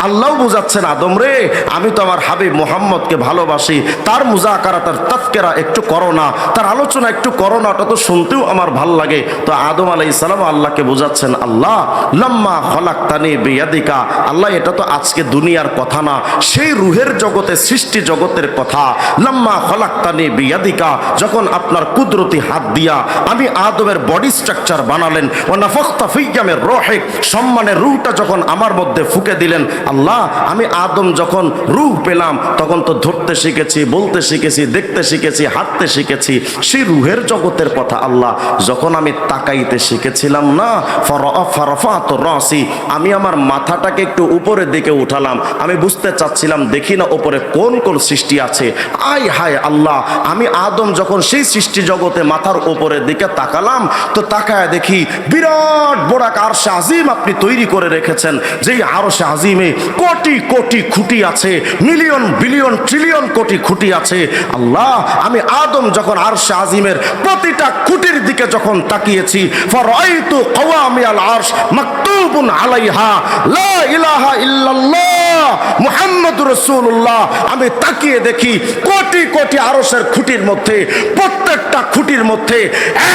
A: আল্লাহ বুঝাচ্ছেন আদম রে, আমি তো আমার হাবিব মুহাম্মদকে ভালোবাসি, তার মুজাকারা, তার তাফকিরা একটু করো না, তার আলোচনা একটু করো না, ওটা তো শুনতেও আমার ভাল লাগে। তো আদম আলাইহিস সালাম আল্লাহকে বুঝাচ্ছেন, আল্লাহ লাম্মা খলাকতানি বিয়াদিকা, আল্লাহ এটা তো আজকে দুনিয়ার কথা না, সেই রুহের জগতে, সৃষ্টি জগতের কথা। লাম্মা খলাকতানি বিয়াদিকা, যখন আপনার কুদরতি হাত দিয়া আমি আদমের বডি স্ট্রাকচার বানালেন, ও নাফাখতা ফিয়া মির রূহিক, সম্মানের রূহটা যখন আমার মধ্যে ফুঁকে দিলেন, আল্লাহ আমি আদম যখন রূহ পেলাম তখন তো ধরতে শিখেছি, বলতে শিখেছি, দেখতে শিখেছি, হাঁটতে শিখেছি, সেই রুহের জগতের কথা। আল্লাহ যখন আমি তাকাইতে শিখেছিলাম না, ফারাফাতু রাসি, আমি আমার মাথাটাকে একটু উপরের দিকে উঠালাম, আমি বুঝতে চাচ্ছিলাম দেখি না উপরে কোন কোন সৃষ্টি আছে। আয় হায় আল্লাহ, আমি আদম যখন সেই সৃষ্টি জগতে মাথার উপরের দিকে তাকালাম, তো তাকায় দেখি বিরাট বড় এক আরশে আজিম আপনি তৈরি করে রেখেছেন, যেই আরশে আজিমে কোটি কোটি খুঁটি আছে, মিলিয়ন বিলিয়ন ট্রিলিয়ন কোটি খুঁটি আছে। আল্লাহ আমি আদম যখন আরশে আজিমের প্রতিটা খুঁটির দিকে যখন তাকিয়েছি, ফারাইতু কওয়ামিয়াল আরশ মাকতুবুন আলাইহা লা ইলাহা ইল্লাল্লাহ মুহাম্মাদুর রাসূলুল্লাহ, আমি তাকিয়ে দেখি কোটি কোটি আরশের খুঁটির মধ্যে, প্রত্যেকটা খুঁটির মধ্যে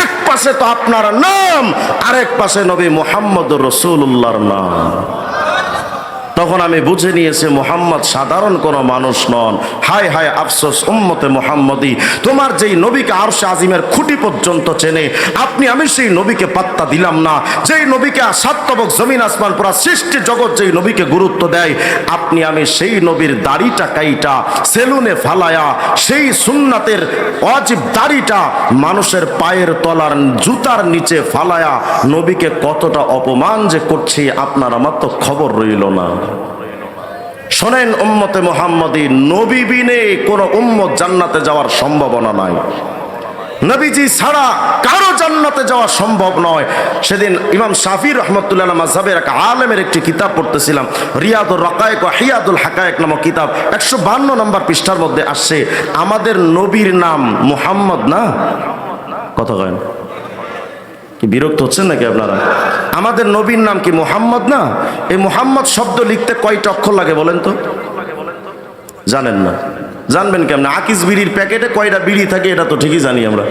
A: এক পাশে তো আপনার নাম, আরেক পাশে নবী মুহাম্মদুর রাসূলুল্লাহর নাম। তখন আমি বুঝে নিয়েছি মুহাম্মদ সাধারণ কোনো মানুষ নন। হায় হায় আফসোস উম্মতে মুহাম্মদি, তোমার যেই নবীকে আরশে আজিমের খুঁটি পর্যন্ত চেনে, আমি সেই নবীকে পাত্তা দিলাম না। যেই নবীকে সাতবক জমিন আসমান পুরা সৃষ্টি জগৎ যেই নবীকে গুরুত্ব দেয়, আমি সেই নবীর দাড়িটা কাইটা সেলুনে ফালায়া, সেই সুন্নাতের ওয়াজিব দাড়িটা মানুষের পায়ের তলার জুতার নিচে ফালায়া নবীকে কতটা অপমান যে করছি আপনার আমার তো খবর রইল না। শোনেন উম্মতে মুহাম্মদী, নবী বিনে কোন উম্মত জান্নাতে যাওয়ার সম্ভাবনা নাই। নবীজি ছাড়া কারো জান্নাতে যাওয়া সম্ভব নয়। সেদিন ইমাম শাফি রহমতুল্লাহ মাযহাবের এক আলেমের একটি কিতাব পড়তেছিলাম, রিয়াদুর রাকায়েক ওয়া হিয়াদুল হাকায়েক নামক কিতাব, 152 নম্বর পৃষ্ঠার মধ্যে আসছে আমাদের নবীর নাম মুহাম্মদ না? কথা কয় কি বিরক্ত হচ্ছেন নাকি আপনারা? আমাদের নবীর নাম কি মুহাম্মদ না? এই মুহাম্মদ শব্দ লিখতে কয়টা অক্ষর লাগে বলেন তো? জানেন না? জানবেন কেমন? আকিস বিড়ির প্যাকেটে কয়টা বিড়ি থাকে এটা তো ঠিকই জানি আমরা।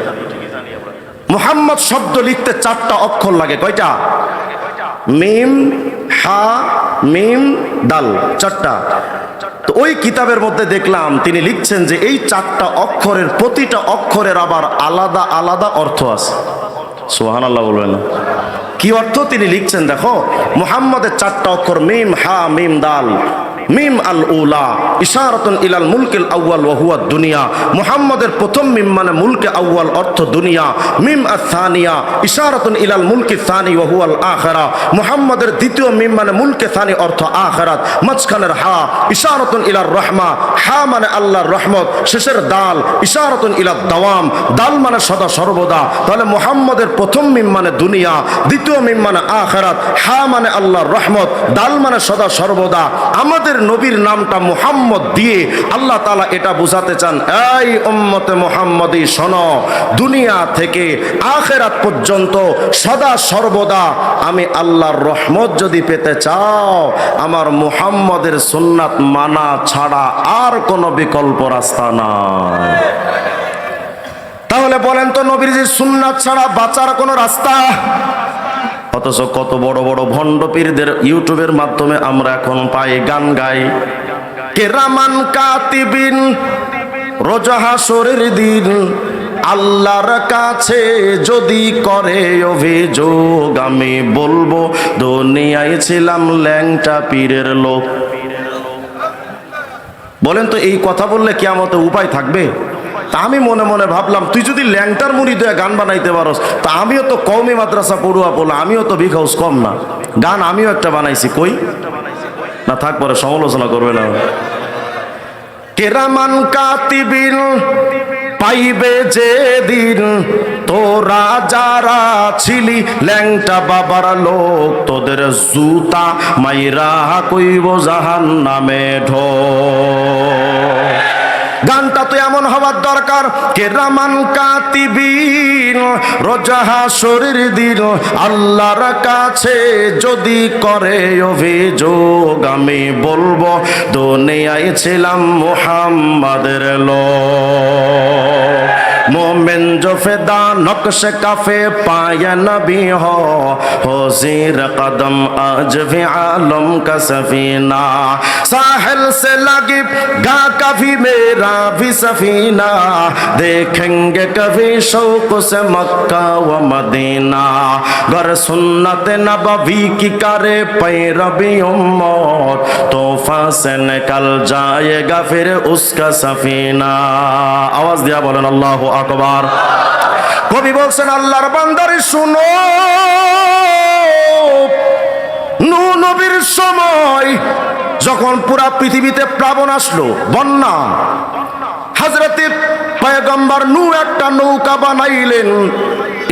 A: মুহাম্মদ শব্দ লিখতে 4টা অক্ষর লাগে। কয়টা? মিম, হা, মিম, দাল, 4টা। তো ওই কিতাবের মধ্যে দেখলাম তিনি লিখছেন যে এই 4টা অক্ষরের প্রতিটা অক্ষরের আবার আলাদা আলাদা অর্থ আছে। সুবহানাল্লাহ বলবেন না? কি অর্থ তিনি লিখছেন দেখো, মুহাম্মদের 4টা অক্ষর মিম, হা, মিম, দাল। মিম আল উলা ইশারাতুন ইলাল মুলকিল আউয়াল ওয়া হুয়া দুনিয়া, মুহাম্মদের প্রথম মিম মানে মুলকে আউয়াল অর্থ দুনিয়া। মিম আস-সানিয়া ইশারাতুন ইলাল মুলকি সানি ওয়া হুয়াল আখিরা, মুহাম্মদের দ্বিতীয় মিম মানে মুলকে সানি অর্থ আখিরাত। মাঝখানের হা ইশারাতুন ইলার রহমা, হা মানে আল্লাহর রহমত। শেষের দাল ইশারাতুন ইলাদ দাওয়াম, দাল মানে সদা সর্বদা। তাহলে মুহাম্মদের প্রথম মিম মানে দুনিয়া, দ্বিতীয় মিম মানে আখিরাত, হা মানে আল্লাহর রহমত, দাল মানে সদা সর্বদা। আমাদের নবীর নামটা মুহাম্মদ দিয়ে আল্লাহ তাআলা এটা বোঝাতে চান, এই উম্মতে মুহাম্মদী শোনো, দুনিয়া থেকে আখিরাত পর্যন্ত সদা সর্বদা আমি আল্লাহর রহমত যদি পেতে চাও, আমার মুহাম্মদের সুন্নাত মানা ছাড়া আর কোনো বিকল্প রাস্তা নাই। তাহলে বলেন তো, নবীর যে সুন্নাত ছাড়া বাঁচার কোনো রাস্তা? অথচ কত বড় বড় ভণ্ড পীরদের ইউটিউবের মাধ্যমে আমরা এখন পাই গান গাই, কেরামান কাতিবিন রোজ হাসরের দিন আল্লাহর কাছে যদি করে অভিযোগ, আমি বলবো দুনিয়ায় ছিলাম ল্যাংটা পীরের লোক। বলেন তো এই কথা বললে কিয়ামতে উপায় থাকবে? তা আমি মনে মনে ভাবলাম, তুই যদি ল্যাংটার মুড়ি দিয়ে গান বানাইতে পারস, তা আমিও তো কওমি মাদ্রাসা পড়ুয়া বলে, আমিও তো বিগ হাউস কম না, গান আমিও একটা বানাইছি। কই না থাক, পরে সমালোচনা করবে না। কেরামান কাতিবিন পাইবে যেদিন, তোরা যারা ছিলি ল্যাংটা বাবার লোক, তোদের জুতা মাইরা কইব জাহান্নামে ঢো। গানটা তো এমন হওয়ার দরকার, কেরামান কাতিবিন রোজাহা শরীর দিন আল্লাহর কাছে যদি করে অভিযোগ, আমি বলবো দুনিয়ায় ছিলাম মুহাম্মাদের লোক। मोमिन जो फिदा नक्श काफे पाया नबी हो ज़ीर कदम आज भी आलम का सफीना, साहिल से लगी गा कभी मेरा भी सफीना, देखेंगे कभी शौक से मक्का व मदीना, गर सुन्नत नबवी की करे पैरवी उम्मत, तोहफा से निकल जाएगा फिर उसका सफीना। आवाज दिया बोलें अल्लाह আকবার। কবি বলছেন আল্লাহর বান্দারে শুনো, নূহ নবীর সময় যখন পুরা পৃথিবীতে প্লাবন আসলো, বন্যা, হযরতে পয়গম্বর নূহ একটা নৌকা বানাইলেন।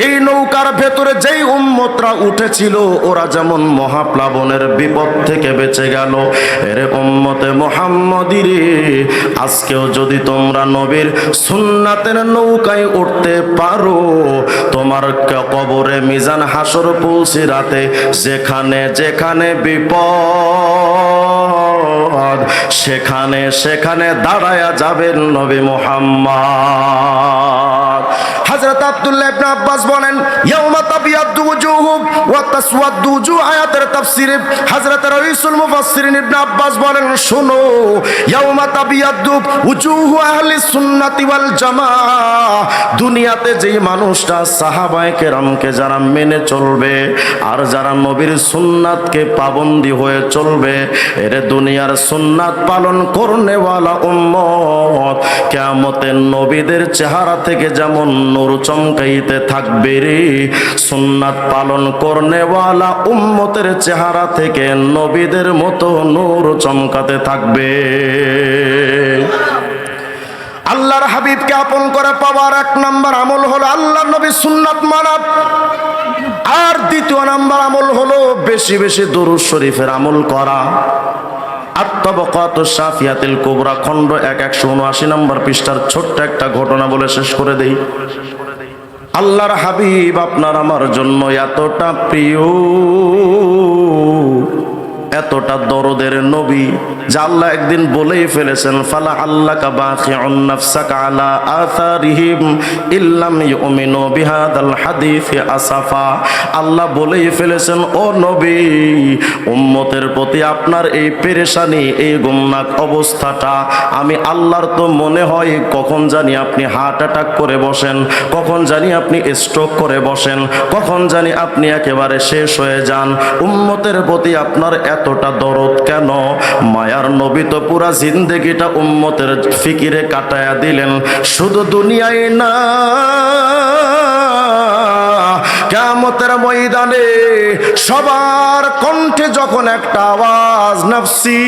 A: এই নৌকার ভেতরে যেই উম্মতরা উঠেছিল ওরা যেমন মহাপ্লাবনের বিপদ থেকে বেঁচে গেল, এর উম্মতে মুহাম্মদী রে, আজকেও যদি তোমরা নবীর সুন্নাতের নৌকায় উঠতে পারো, তোমার কবরে মিজান হাসর পুলসিরাতে যেখানে যেখানে বিপদ সেখানে সেখানে দাঁড়ায়া যাবেন নবী মুহাম্মদ। হযরত আব্দুল্লাহ ইবনে আব্বাস বলেন, ইয়াউমা তাবিয়াদ্দু ওয়ুজুহু ওয়া তাসওয়াদ্দু ওয়ুজুহ, আয়াতের তাফসীরে হযরত রাইসুল মুফাসসিরিন ইবনে আব্বাস বলেন, শুনো, ইয়াউমা তাবিয়াদ্দু ওয়ুজুহু আহলি সুন্নাতি ওয়াল জামাআহ, দুনিয়াতে যেই মানুষটা সাহাবায়ে কেরামকে যারা মেনে চলবে আর যারা নবীর সুন্নাতকে পাবন্দি হয়ে চলবে, এর দুনিয়ার সুন্নাত পালন করনেওয়ালা উম্মত কিয়ামতের নবীদের চেহারা থেকে যেমন নূর চমকাইতে থাকবে রে, সুন্নাত পালন করনেওয়ালা উম্মতের চেহারা থেকে নবীদের মতো নূর চমকাতে থাকবে। আল্লাহর হাবিবকে আপন করে পাওয়ার এক নাম্বার আমল হলো আল্লাহর নবীর সুন্নাত মানা, আর দ্বিতীয় নাম্বার আমল হলো বেশি বেশি দুরূদ শরীফের আমল করা। আত-তাবাকাতুশ শাফিয়াতুল কুবরা খণ্ড 179 নম্বর পৃষ্ঠার ছোট্ট একটা ঘটনা বলে শেষ করে দেই। আল্লাহর হাবিব আপনার আমার জন্য এতটা প্রিয়, এতটা দরদের নবী যে আল্লাহ একদিন বলেই ফেলেছেন, ফালা আল্লাকা বাখিউন নাফসাকা আলা আথারিহিম ইল্লাম ইউমিনু বিহাদাল হাদিসি আসাফা। আল্লাহ বলেই ফেলেছেন, ও নবী, উম্মতের প্রতি আপনার এই পেরেশানি, এই গুমনাক অবস্থাটা আমি আল্লাহর তো মনে হয় কখন জানি আপনি হার্ট অ্যাটাক করে বসেন, কখন জানি আপনি স্ট্রোক করে বসেন, কখন জানি আপনি একেবারে শেষ হয়ে যান। উম্মতের প্রতি আপনার এতটা দরদ কেন? মায়ার নবী তো পুরা জিন্দেগিটা উম্মতের ফিকিরে কাটায়া দিলেন, শুধু দুনিয়ায় না, কিয়ামতের ময়দানে সবার কণ্ঠে যখন একটা আওয়াজ নফসি,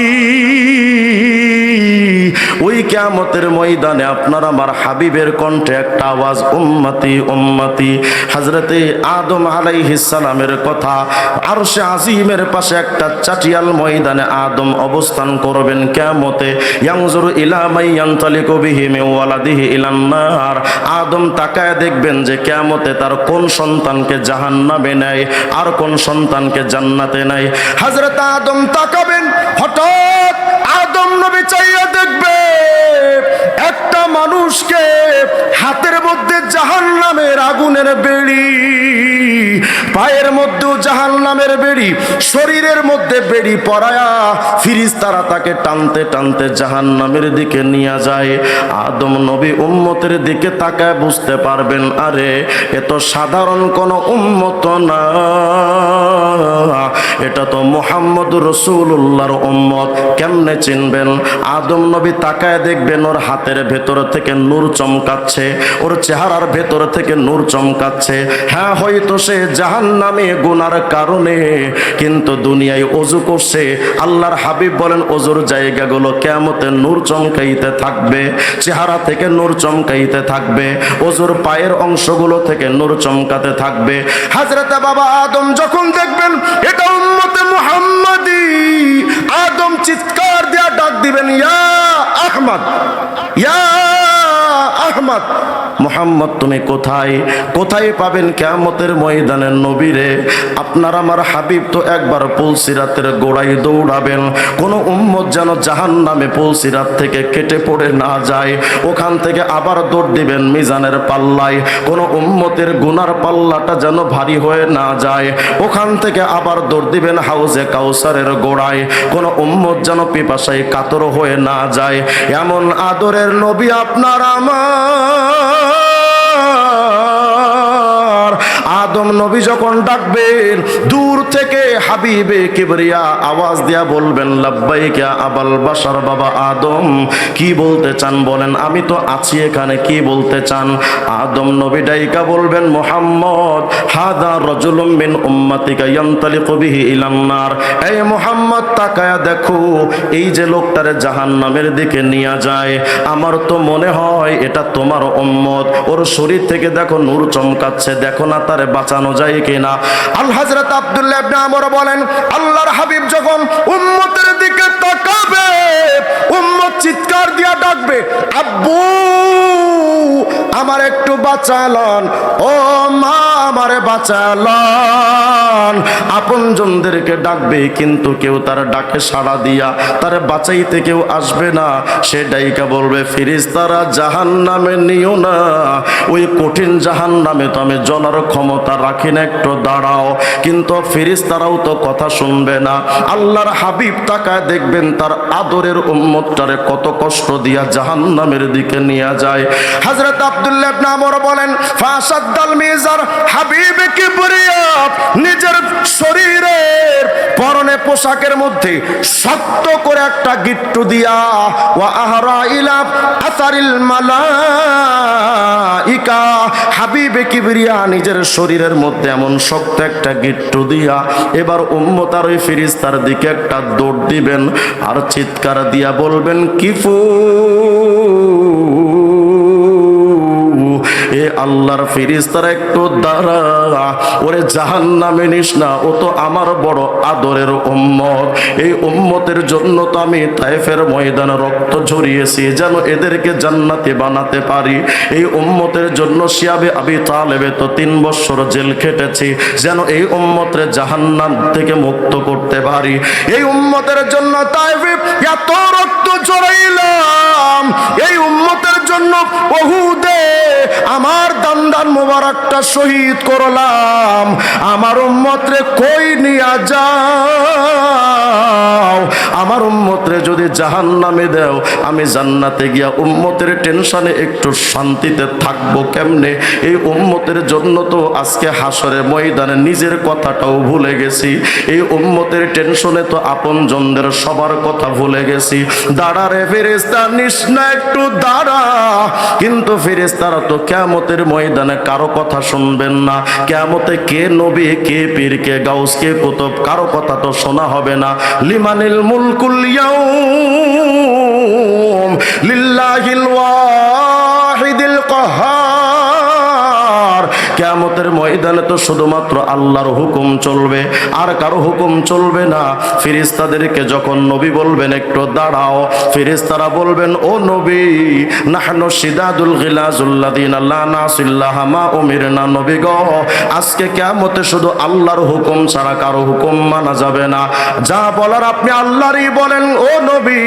A: ওই কিয়ামতের ময়দানে আপনার আমার হাবিবের কণ্ঠে একটা আওয়াজ উম্মতি উম্মতি। হযরতে আদম আলাইহিস সালামের কথা, আরশে আজিমের পাশে একটা চাটিয়াল ময়দানে আদম অবস্থান করবেন কিয়ামতে। ইয়ানজুরু ইলা মান ইয়ানতালিকু বিহি মিন ওয়ালাদিহি ইলান নার, আদম তাকায় দেখবেন যে কিয়ামতে তার কোন সন্তানকে জাহান্নামে নেয় আর কোন সন্তানকে জান্নাতে নেয়। হযরত আদম তাকাবেন, হঠাৎ আদম নবী চাইয়া দেখবে একটা মানুষকে হাতের মধ্যে জাহান্নামের আগুনের বেড়ি, পায়ের মধ্যেও জাহান্নামের বেড়ি, শরীরের মধ্যে বেড়ি পরায়া ফিরিস্তারা তাকে টানতে টানতে জাহান্নামের দিকে নিয়ে যায়। আদম নবী উম্মতের দিকে তাকায় বুঝতে পারবেন, আরে এ তো সাধারণ কোন উম্মত না, এটা তো মুহাম্মদুর রাসূলুল্লাহর উম্মত। কেমনে চিনবেন? আদম নবী তাকায় দেখবেন ওর হাতের ভেতর থেকে নূর চমকাচ্ছে, ওর চেহারার ভেতর থেকে নূর চমকাচ্ছে। হ্যাঁ, হয়তো সে জাহান্নামে গুনার কারণে, কিন্তু দুনিয়ায় ওযু করছে। আল্লাহর হাবিব বলেন ওযুর জায়গাগুলো কিয়ামতে নূর চমকাইতে থাকবে, চেহারা থেকে নূর চমকাইতে থাকবে, ওযুর পায়ের অংশগুলো থেকে নূর চমকাতে থাকবে। হযরতে বাবা আদম যখন দেখবেন এটা উম্মতে মুহাম্মাদি, আদম চিৎকার দিয়া ডাক দিবেন, ইয়া আহমদ, ইয়া আহমদ, মুহাম্মদ তুমি কোথায়? কোথায় পাবেন কিয়ামতের ময়দানে নবীরে? আপনার আমার হাবিব তো একবার পুলসিরাতের গোড়ায় দৌড়াবেন, কোন উম্মত যেন জাহান্নামে পুলসিরাত থেকে কেটে পড়ে না যায়। ওখান থেকে আবার দৌড় দিবেন মিজানের পাল্লায়, কোন উম্মতের গুনার পাল্লাটা যেন ভারী হয়ে না যায়। ওখান থেকে আবার দৌড় দিবেন হাউজে কাউসারের গোড়ায়, কোন উম্মত যেন পিপাসায় কাতর হয়ে না যায়। এমন আদরের নবী আপনার আমার আদম নবী যখন ডাকবেন, দূর থেকে হাবিবে কিবরিয়া আওয়াজ দিয়া বলবেন লাব্বাইক ইয়া আবাল বাশার, বাবা আদম কি বলতে চান বলেন, আমি তো আছি এখানে, কি বলতে চান? আদম নবী ডাইকা বলবেন মুহাম্মদ হাদা রাজুলুম মিন উম্মাতিকা ইয়ানতালিকু বিহি ইলান নার। এই মুহাম্মদ তাকায়া দেখো, এই যে লোকটারে জাহান্নামের দিকে নিয়ে যায়, আমার তো মনে হয় এটা তোমার উম্মত। ওর শরীর থেকে দেখো নূর চমকাচ্ছে, দেখো না তারে বাঁচানো যায় কিনা। আল হযরত আব্দুল্লাহ ইবনে আমর বলেন, আল্লাহর হাবিব যখন উম্মতের দিকে তাকাবে, উম্মত চিৎকার দিয়া ডাকবে আব্বু আমার একটু বাঁচালন, ও মা আমারে বাঁচালন। আপনজনদেরকে ডাকবে, কিন্তু কেউ তার ডাকে সাড়া দিয়া তার বাঁচাইতে কেউ আসবে না। সে ডাইকা বলবে ফেরেশতারা জাহান্নামে নিও না, ওই কঠিন জাহান্নামে তো আমি জ্বলার ক্ষমতা রাখি না, একটু দাঁড়াও। কিন্তু ফেরেশতারাও তো কথা শুনবে না। আল্লাহর হাবিব তাকায় দেখবেন তার আদরের উম্মতটারে কত কষ্ট দিয়া জাহান্নামের দিকে নিয়ে যায়। হযরত আব্দুল্লাহ ইবনে আমর বলেন ফাসাদ্দাল মিজার, হাবিবে কিবরিয়া নিজের শরীরের পরনে পোশাকের মধ্যে শক্ত করে একটা গিট্টু দিয়া ওয়া আহরা ইলা আসারিল মালাইকা, হাবিবে কিবরিয়া নিজের শরীরের মধ্যে এমন শক্ত একটা গিট্টু দিয়া এবার উম্মতার ওই ফেরেশতার দিকে একটা দৌড় দিবেন আর চিৎকার দিয়া বলবেন কিফু, এ আল্লাহর ফেরেশতারা একটু দাঁড়া, ওরে জাহান্নামে নিস না, ও তো আমার বড় আদরের উম্মত। এই উম্মতের জন্য তো আমি তায়েফের ময়দানে রক্ত ঝরিয়েছি যেন এদেরকে জান্নাতি বানাতে পারি। এই উম্মতের জন্য শিয়াবে আবি তালেবে তো 3 বছর জেল খেটেছি যেন এই উম্মতের জাহান্নাম থেকে মুক্ত করতে পারি। এই উম্মতের জন্য তায়েফে এত রক্ত ঝরাইলাম, এই উম্মতের জন্য ওহুদে আমার দান্দান মোবারকটা শহীদ করলাম। আমার উম্মতরে কই নিয়া যাও, আমার উম্মতরে যদি জাহান্নামে দাও, আমি জান্নাতে গিয়া উম্মতের টেনশনে একটু শান্তিতে থাকবো কেমনে? এই উম্মতের জন্য তো আজকে হাসরে ময়দানে নিজের কথাটাও ভুলে গেছি। এই উম্মতের টেনশনে তো আপনজনদের সবার কথা ভুলে গেছি। দাঁড়া রে ফেরেশতা, নিস না একটু দাঁড়া। কিন্তু ফেরেশতারা তো কিয়ামতের ময়দানে কারো কথা শুনবেন না। কিয়ামতে কে নবী, কে পীর, কে গাউস, কে কুতুব, কারো কথা তো শোনা হবে না। লিমানিল মুলকুল ইয়াউম লিল্লাহিল ওয়াহিদিল কাহ্হার। কিয়ামতের ময়দানে তো শুধুমাত্র আল্লাহর হুকুম চলবে, আর কারো হুকুম চলবে না। ফেরেশতাদেরকে যখন নবী বলবেন একটু দাঁড়াও, ফেরেশতারা বলবেন ও নবী নাহনু শিদাদুল গিলাজুল্লাযিনা লা নাসিল্লাহ মা উমিরনা। নবী গো, আজকে কিয়ামতে শুধু আল্লাহর হুকুম ছাড়া কারো হুকুম মানা যাবে না। যা বলার আপনি আল্লাহরই বলেন ও নবী,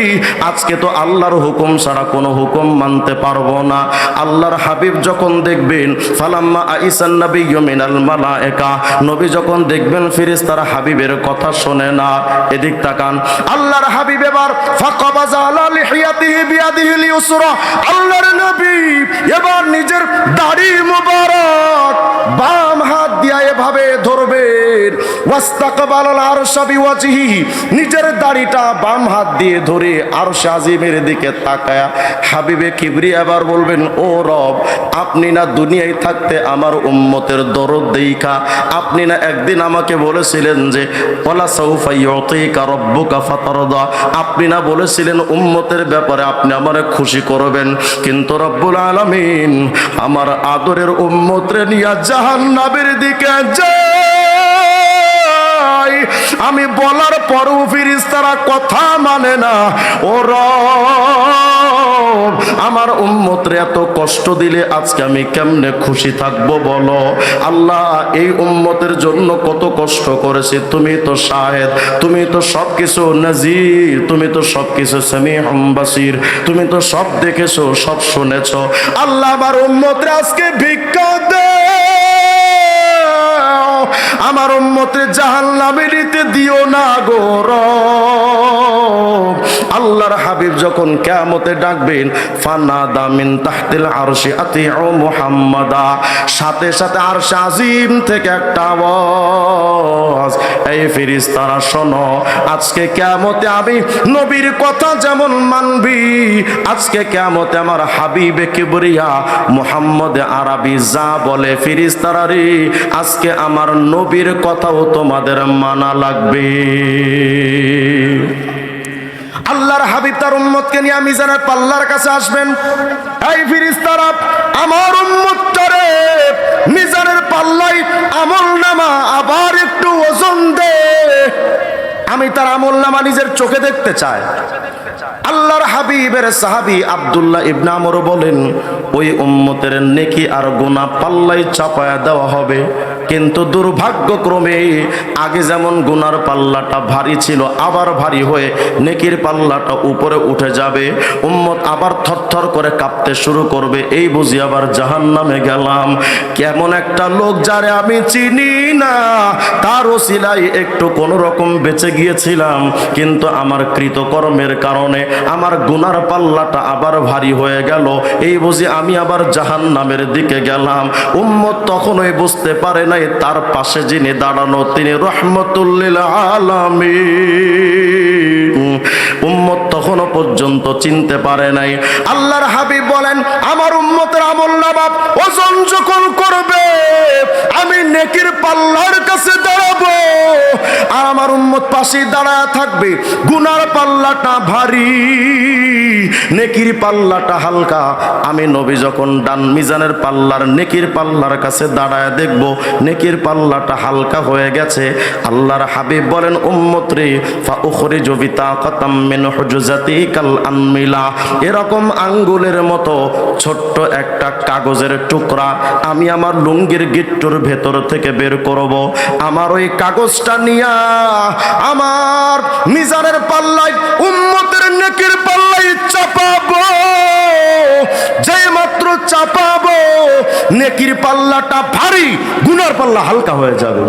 A: আজকে তো আল্লাহর হুকুম ছাড়া কোনো হুকুম মানতে পারবো না। আল্লাহর হাবিব যখন দেখবেন ফালাম্মা আইসান নাবিয়্যু মিনাল মালায়েকা, নবী যখন দেখবেন ফেরেশতারা হাবিবের কথা শোনে না, এদিক তাকান। আল্লাহর হাবিব এবার ফাকাবাযা আলা লিহিয়াতিহি বিয়াদিহিল ইউসরা, আল্লাহর নবী এবার নিজের দাড়ি মোবারক বাম হাত দিয়া এভাবে ধরবেন। ওয়াস্তাকবালাল আরশা বিওয়াজহিহি, নিজের দাড়িটা বাম হাত দিয়ে ধরে আরশ আজিমের দিকে তাকায়া হাবিবে কিবরিয়া এবার বলবেন ও রব, আপনি না দুনিয়ায় থাকতে আমার উম্মতের দরদ দেইখা আপনি না একদিন আমাকে বলেছিলেন যে ওয়ালা সাউফা ইউতিকা রাব্বুকা ফাতারদা, আপনি না বলেছিলেন উম্মতের ব্যাপারে আপনি আমারে খুশি করবেন। কিন্তু রব্বুল আলামিন আমার আদরের উম্মতরে নিয়া জাহান্নামের দিকে যায়, আমি বলার পরও ফেরেশতারা কথা মানে না। ও রব, আমার আমার উম্মতরে এত কষ্ট দিলে আজকে আমি কেমনে খুশি থাকবো বলো। আল্লাহ এই উম্মতের জন্য কত কষ্ট করেছি, তুমি তো শাহেদ, তুমি তো সবকিছু নাজির, তুমি তো সবকিছু সামিউম বাসির, তুমি তো সব দেখেছো, সব শুনেছো। আল্লাহ আমার উম্মতরে আজকে ভিক্ষা দে, আমার উম্মতের জাহান্নামে নিতে দিও না গো রব। আল্লাহর হাবিব যখন কিয়ামতে ডাকবেন, ফানাদা মিন তাহতিল আরশি আতিউ মুহাম্মাদা, সাথে সাথে আরশ আজিম থেকে একটা আওয়াজ, এই ফেরেশতারা শোনো, আজকে কিয়ামতে আমি নবীর কথা যেমন মানবি, আজকে কিয়ামতে আমার হাবিবে কিবরিয়া মুহাম্মদ আরবি যা বলে ফেরেশতারা রে, আজকে আমার নবীর কথাও তোমাদের মানা লাগবে। আল্লাহর হাবিব তার উম্মতকে নিয়ে মিজানের পাল্লার কাছে আসবেন। এই ফেরেশতারা আমার উম্মতটারে মিজানের পাল্লাই আমলনামা আবার একটু ওজন দে, আমি তার আমলনামা নিজের চোখে দেখতে চাই। আল্লাহর হাবিবের সাহাবী আব্দুল্লাহ ইবনে আমর বলেন, ওই উম্মতের নেকি আর গুনাহ পাল্লাই চাপায়া দেওয়া হবে, কিন্তু দুর্ভাগ্যক্রমে আগে যেমন গুনার পাল্লাটা ভারী ছিল, আবার ভারী হয়ে নেকির পাল্লাটা উপরে উঠে যাবে। উম্মত আবার থরথর করে কাঁপতে শুরু করবে, এই বুঝি আবার জাহান্নামে গেলাম। কেমন একটা লোক যারে আমি চিনি না, তার ওসিলায় একটু কোনো রকম বেঁচে গিয়েছিলাম, কিন্তু আমার কৃতকর্মের কারণে আমার গুনার পাল্লাটা আবার ভারী হয়ে গেল, এই বুঝি আমি আবার জাহান্নামের দিকে গেলাম। উম্মত তখনই বুঝতে পারে নাই তার পাশে যিনি দাঁড়ানো তিনি রহমতুল লিল আলামিন। উম্মত তখনও পর্যন্ত চিনতে পারে নাই। আল্লাহর হাবিব বলেন, আমার উম্মতের আমলনামা ওজন যখন করবে, আমি নেকির পাল্লার কাছে দাঁড়াবো, আর আমার উম্মত পাশে দাঁড়ায় থাকবে। গুনার পাল্লাটা ভারী, নেকির পাল্লাটা হালকা। আমি নবী যখন ডান মিজানের পাল্লার নেকির পাল্লার কাছে দাঁড়ায় দেখব নেকির পাল্লাটা হালকা হয়ে গেছে, আল্লাহর হাবিব বলেন, উম্মত রে ফা উখরিজু বিতাকাতাম মিন হুজুজাতিকাল আনমিলা, এরকম আঙ্গুলের মতো ছোট্ট একটা কাগজের টুকরা আমি আমার লুঙ্গির গিট্টুর ভেতর থেকে বের করব। আমার ওই কাগজটা নিয়া আমার মিজানের পাল্লায় উম্মতের নেকির পাল্লায় চাপাবো। যেই মাত্র চাপাবো নেকির পাল্লাটা ভারী, গুনার পাল্লা হালকা হয়ে যাবে।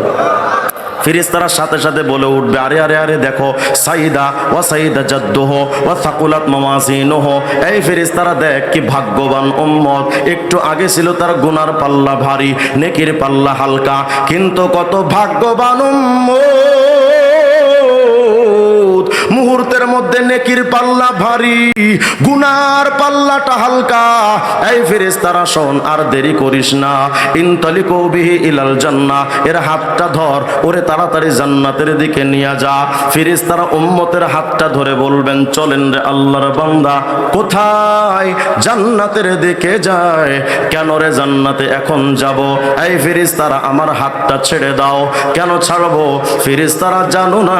A: ফেরেশতারা সাথে সাথে বলে উঠবে, আরে আরে আরে দেখো, সাইদা ওয়া সাইদা জাদ্দুহু ওয়া সাকুলাত মাওয়াজিনুহু, এই ফেরেশতারা দেখ কি ভাগ্যবান উম্মত, একটু আগে ছিল তার গুনার পাল্লা ভারী, নেকির পাল্লা হালকা, কিন্তু কত ভাগ্যবান উম্মত, মুহূর্তের মধ্যে নেকির পাল্লা ভারী, গুনার পাল্লাটা হালকা। এই ফেরেশতারা শোন, আর দেরি করিস না, ইনতালিকু বিহি ইলাল জান্নাহ, এর হাতটা ধর, ওরে তাড়াতাড়ি জান্নাতের দিকে নিয়ে যা। ফেরেশতারা উম্মতের হাতটা ধরে বলবেন, চলেন রে আল্লাহর বান্দা, কোথায়? জান্নাতের দিকে যায়। কেন রে জান্নাতে এখন যাব? এই ফেরেশতারা আমার হাতটা ছেড়ে দাও। কেন ছাড়বো? ফেরেশতারা জানো না,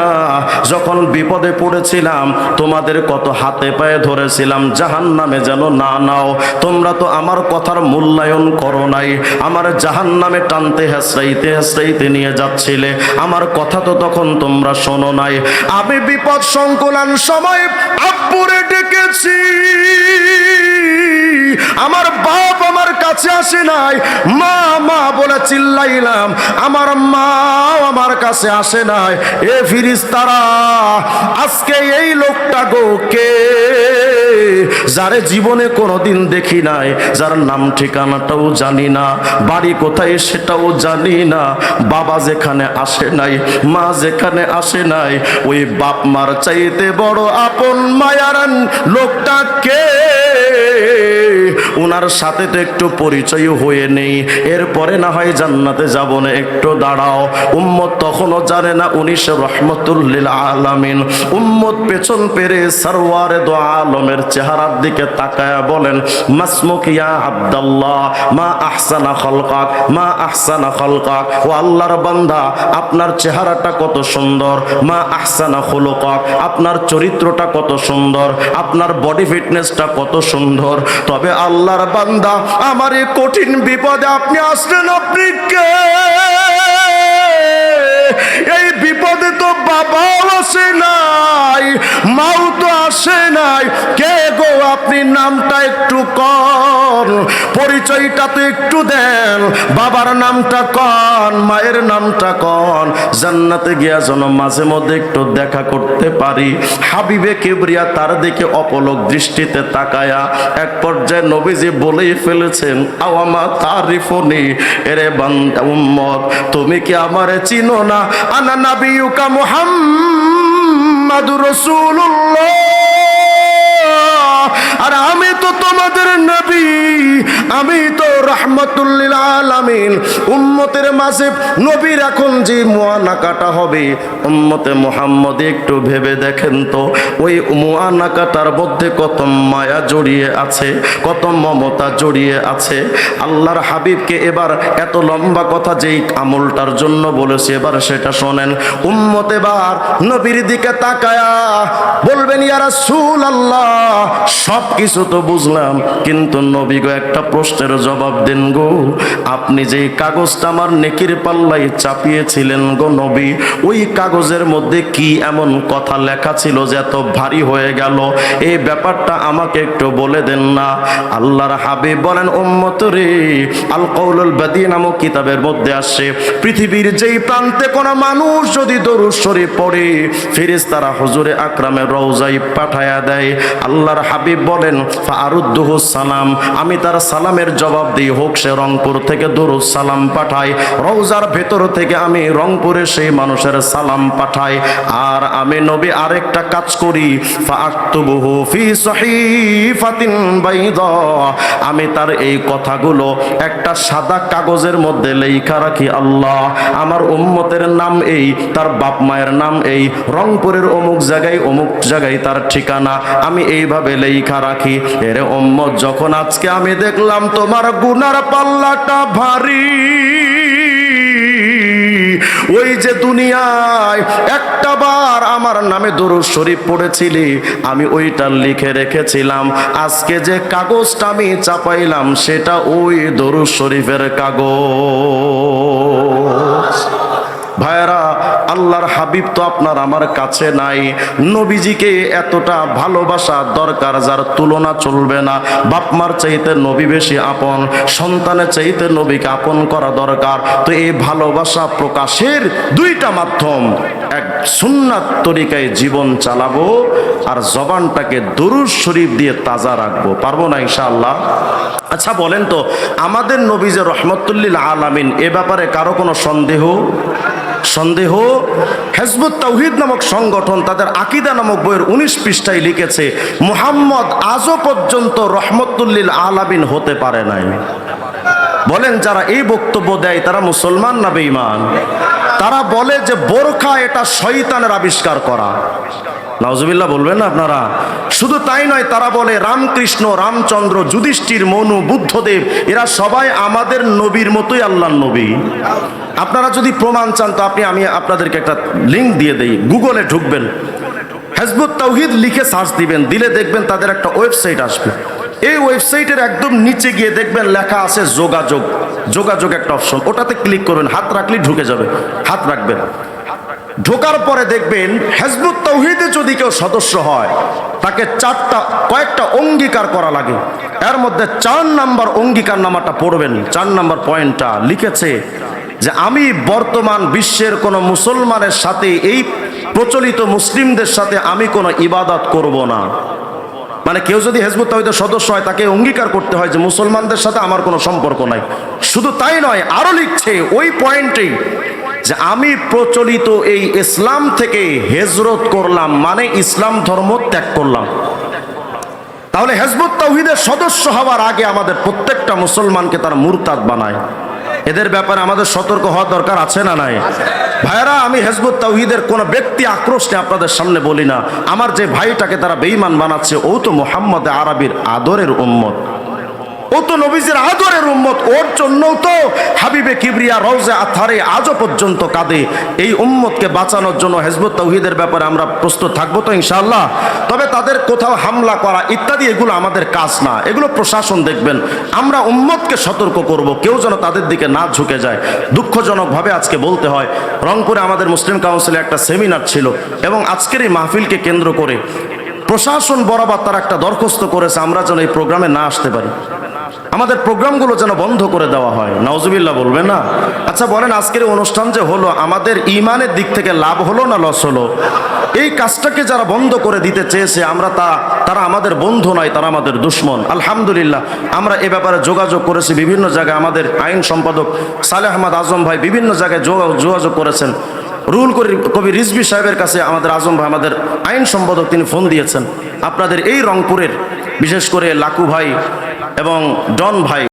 A: যখন বিপদে পড়েছিলাম তোমাদের কত হাতে পায়ে ধরেছিলাম জাহান্নামে যেন না নাও, তোমরা তো আমার কথার মূল্যায়ন করো নাই, আমার জাহান্নামে টানতে হেসরাইতে হেসরাইতে নিয়ে যাচ্ছিলে, আমার কথা তো তখন তোমরা শোনো নাই। আমি বিপদ সংকুলান সময় আব্বুরে ডেকেছি, আমার বাপ আমার কাছে আসে নাই, মা মা বলে চিল্লাইলাম, আমার মা আমার কাছে আসে নাই। এ ফেরেশতারা, আজকে এই লোকটা গো কে, যারে জীবনে কোনোদিন দেখি নাই, যার নাম ঠিকানাটাও জানি না, বাড়ি কোথায় সেটাও জানি না, বাবা যেখানে আসে নাই, মা যেখানে আসে নাই, ওই বাপ মার চাইতে বড় আপন মায়ার লোকটা কে? উনার সাথে তো একটু পরিচয় হয়ে নেই, এরপরে না হয় জান্নাতে যাব না, একটু দাঁড়াও। উম্মত তখনও জানে না উনি সে রহমতুল লিল আলামিন। উম্মত পেছন পেরে সরওয়ারে দো আলমের চেহারার দিকে তাকায়া বলেন, মাসমুক ইয়া আব্দুল্লাহ, মা আহসানা খালকাক, মা আহসানা খালকাক। ও আল্লাহর বান্দা, আপনার চেহারাটা কত সুন্দর। মা আহসানা খুলুকাক, আপনার চরিত্রটা কত সুন্দর, আপনার বডি ফিটনেসটা কত সুন্দর। তবে আল্লাহর বান্দা, আমার এই কঠিন বিপদে আপনি আসলেন, আপনি কে? এই বিপদে তো বাবাও আসে নাই, মাও তো আসে নাই। কে গো আপনি? নামটা একটু কন, পরিচয়টা তো একটু দেন। বাবার নামটা কন, মায়ের নামটা কন। জান্নাতে গিয়া যেন মাঝে মধ্যে একটু দেখা করতে পারি। হাবিবে কিবরিয়া তার দিকে অপলক দৃষ্টিতে তাকায়া এক পর্যায়ে নবীজি বলেই ফেলেছেন, আওয়ামা তারিফুনি, এরে বান্দা উম্মত, তুমি কি আমারে চিনো না? আনা নাবিয়ুকা মুহাম্মাদুর রাসূলুল্লাহ, আর আমি তো তোমাদের নবী, আমি তো রাহমাতুল লিল আলামিন। উম্মতের মাঝে নবীর এখন যে মুআনাকাটা হবে, উম্মতে মুহাম্মদ একটু ভেবে দেখেন তো, ওই মুআনাকাটার মধ্যে কত মায়া জড়িয়ে আছে, কত মমতা জড়িয়ে আছে। আল্লাহর হাবিবকে এবার এত লম্বা কথা যেই আমলটার জন্য বলেছে, এবার সেটা শোনেন। উম্মত এবার নবীর দিকে তাকায়া বলবেন, ইয়া রাসূলুল্লাহ, সব কিছু তো বুঝলাম, কিন্তু নবী গো একটা প্রশ্নের জবাব দেন গো। আপনি যে কাগজটা আমার নেকির পাল্লায় চাপিয়েছিলেন গো নবী, ওই কাগজের মধ্যে কি এমন কথা লেখা ছিল যে এত ভারী হয়ে গেল? এই ব্যাপারটা আমাকে একটু বলে দেন না। আল্লাহর হাবিব বলেন, উম্মত রে, আল কওলুল বাদী নামক কিতাবের মধ্যে আসে, পৃথিবীর যেই প্রান্তে কোনো মানুষ যদি দরুদ শরীফ পড়ে, ফেরেশতারা হুজুরে আকরামের রওজায় পাঠায়া দেয়। আল্লাহর হাবিব বলেন, ফারুদ্দুহু সালাম, আমি তার সালামের জবাব দিই, হোক সে রংপুর থেকে দরুদ সালাম পাঠাই, রওজার ভেতর থেকে আমি রংপুরে সেই মানুষের সালাম পাঠাই। আর আমি নবী আরেকটা কাজ করি, ফাআকতুবুহু ফি সহিফাতিন বাইদা, আমি তার এই কথাগুলো একটা সাদা কাগজের মধ্যে লেখা রাখি। আল্লাহ, আমার উম্মতের নাম এই, তার বাপ মায়ের নাম এই, রংপুরের অমুক জায়গায় তার ঠিকানা, আমি এইভাবে লেখা রাখি। এর উম্মত, যখন আজকে আমি দেখলাম তোমার গুনার পাল্লাটা ভারী, ওই যে দুনিয়ায় একটা বার আমার নামে দরুদ শরীফ পড়েছিলি, আমি ওইটা লিখে রেখেছিলাম, আজকে যে কাগজটা আমি চাপাইলাম সেটা ওই দরুদ শরীফের কাগজ। ভাইরা, আল্লাহর হাবিব তো আপনার আমার কাছে নাই। নবীজিকে এতটা ভালোবাসা দরকার যার তুলনা চলবে না। বাপমার চাইতে নবী বেশি আপন, সন্তানের চাইতে নবীকে আপন করা দরকার। তো এই ভালোবাসা প্রকাশের দুইটা মাধ্যম, এক সুন্নাত তরিকায় জীবন চালাবো, আর জবানটাকে দরুদ শরীফ দিয়ে তাজা রাখবো। পারবো না ইনশাআল্লাহ? আচ্ছা বলেন তো, আমাদের নবী যে রহমতুল লিল আলামিন, এ ব্যাপারে কারো কোনো সন্দেহ? হিজবুত তাওহীদ নামক সংগঠন তাদের আকীদা নামক বইয়ের 19 পৃষ্ঠায় লিখেছে, মুহাম্মদ আজও পর্যন্ত রহমতুল লিল আলামিন হতে পারে নাই। বলেন, যারা এই বক্তব্য দেয় তারা মুসলমান না বেঈমান? তারা বলে যে বোরখা এটা শয়তানের আবিষ্কার করা। নাউজুবিল্লাহ বলবেন না আপনারা? শুধু তাই নয়, তারা বলে রামকৃষ্ণ, রামচন্দ্র, যুধিষ্ঠির, মনু, বুদ্ধদেব এরা সবাই আমাদের নবীর মতোই আল্লাহর নবী। আপনারা যদি প্রমাণ চান তো আমি আপনাদেরকে একটা লিঙ্ক দিয়ে দেই, গুগলে ঢুকবেন, হিজবুত তাওহীদ লিখে সার্চ দিবেন, দিলে দেখবেন তাদের একটা ওয়েবসাইট আসবে। এই ওয়েবসাইটের একদম নিচে গিয়ে দেখবেন লেখা আছে যোগাযোগ একটা অপশন, ওটাতে ক্লিক করবেন, হাত রাখলেই ঢুকে যাবে, হাত রাখবেন। ঢোকার পরে দেখবেন হিজবুত তাওহীদে যদি কেউ সদস্য হয়, তাকে কয়েকটা অঙ্গীকার করা লাগে। এর মধ্যে 4 নাম্বার অঙ্গীকার নামাটা পড়বেন। 4 নাম্বার পয়েন্টটা লিখেছে যে আমি বর্তমান বিশ্বের কোনো মুসলমানের সাথে, এই প্রচলিত মুসলিমদের সাথে আমি কোনো ইবাদত করব না। মানে কেউ যদি হিজবুত তাওহীদের সদস্য হয়, তাকে অঙ্গীকার করতে হয় যে মুসলমানদের সাথে আমার কোনো সম্পর্ক নাই। শুধু তাই নয়, আরো লিখছে ওই পয়েন্টেই যে আমি প্রচলিত এই ইসলাম থেকে হিজরত করলাম, মানে ইসলাম ধর্ম ত্যাগ করলাম। তাহলে হিজবুত তাওহীদের সদস্য হওয়ার আগে আমাদের প্রত্যেকটা মুসলমানকে তারা মুরতাদ বানায়। এদের ব্যাপারে আমাদের সতর্ক হওয়া দরকার আছে না নাই? ভাইরা, আমি হিজবুত তাওহীদের কোন ব্যক্তি আক্রোশ নিয়ে আপনাদের সামনে বলি না। আমার যে ভাইটাকে তারা বেঈমান বানাচ্ছে, ও তো মুহাম্মদ আরবির আদরের উম্মত, ও তো নবীজির আদরের উম্মত। ওর জন্যও তো হাবিবে কিবরিয়া রওজা আথারে আজও পর্যন্ত কাঁদে। এই উম্মতকে বাঁচানোর জন্য হিজবুত তাওহীদের ব্যাপারে আমরা প্রস্তুত থাকবো তো ইনশাআল্লাহ। তবে তাদের কোথাও হামলা করা ইত্যাদি এগুলো আমাদের কাজ না, এগুলো প্রশাসন দেখবেন। আমরা উম্মতকে সতর্ক করব, কেউ যেন তাদের দিকে না ঝুঁকে যায়। দুঃখজনকভাবে আজকে বলতে হয়, রংপুরে আমাদের মুসলিম কাউন্সিলে একটা সেমিনার ছিল এবং আজকের এই মাহফিলকে কেন্দ্র করে প্রশাসন বরাবর তারা একটা দরখাস্ত করেছে, আমরা যেন এই প্রোগ্রামে না আসতে পারি, আমাদের প্রোগ্রামগুলো যেন বন্ধ করে দেওয়া হয়। নাউজুবিল্লাহ বলবেন না? আচ্ছা বলেন, আজকের অনুষ্ঠান যে হলো, আমাদের ইমানের দিক থেকে লাভ হলো না লস হলো? এই কাজটাকে যারা বন্ধ করে দিতে চেয়েছে, তারা আমাদের বন্ধু নয়, তারা আমাদের দুশ্মন। আলহামদুলিল্লাহ, আমরা এ ব্যাপারে যোগাযোগ করেছি বিভিন্ন জায়গায়। আমাদের আইন সম্পাদক সালেহ আহমদ আজম ভাই বিভিন্ন জায়গায় যোগাযোগ করেছেন। রুহুল কবির রিজভী সাহেবের কাছে আমাদের আজম ভাই, আমাদের আইন সম্পাদক, তিনি ফোন দিয়েছেন। আপনাদের এই রংপুরের বিশেষ করে লাকু ভাই এবং ডন ভাই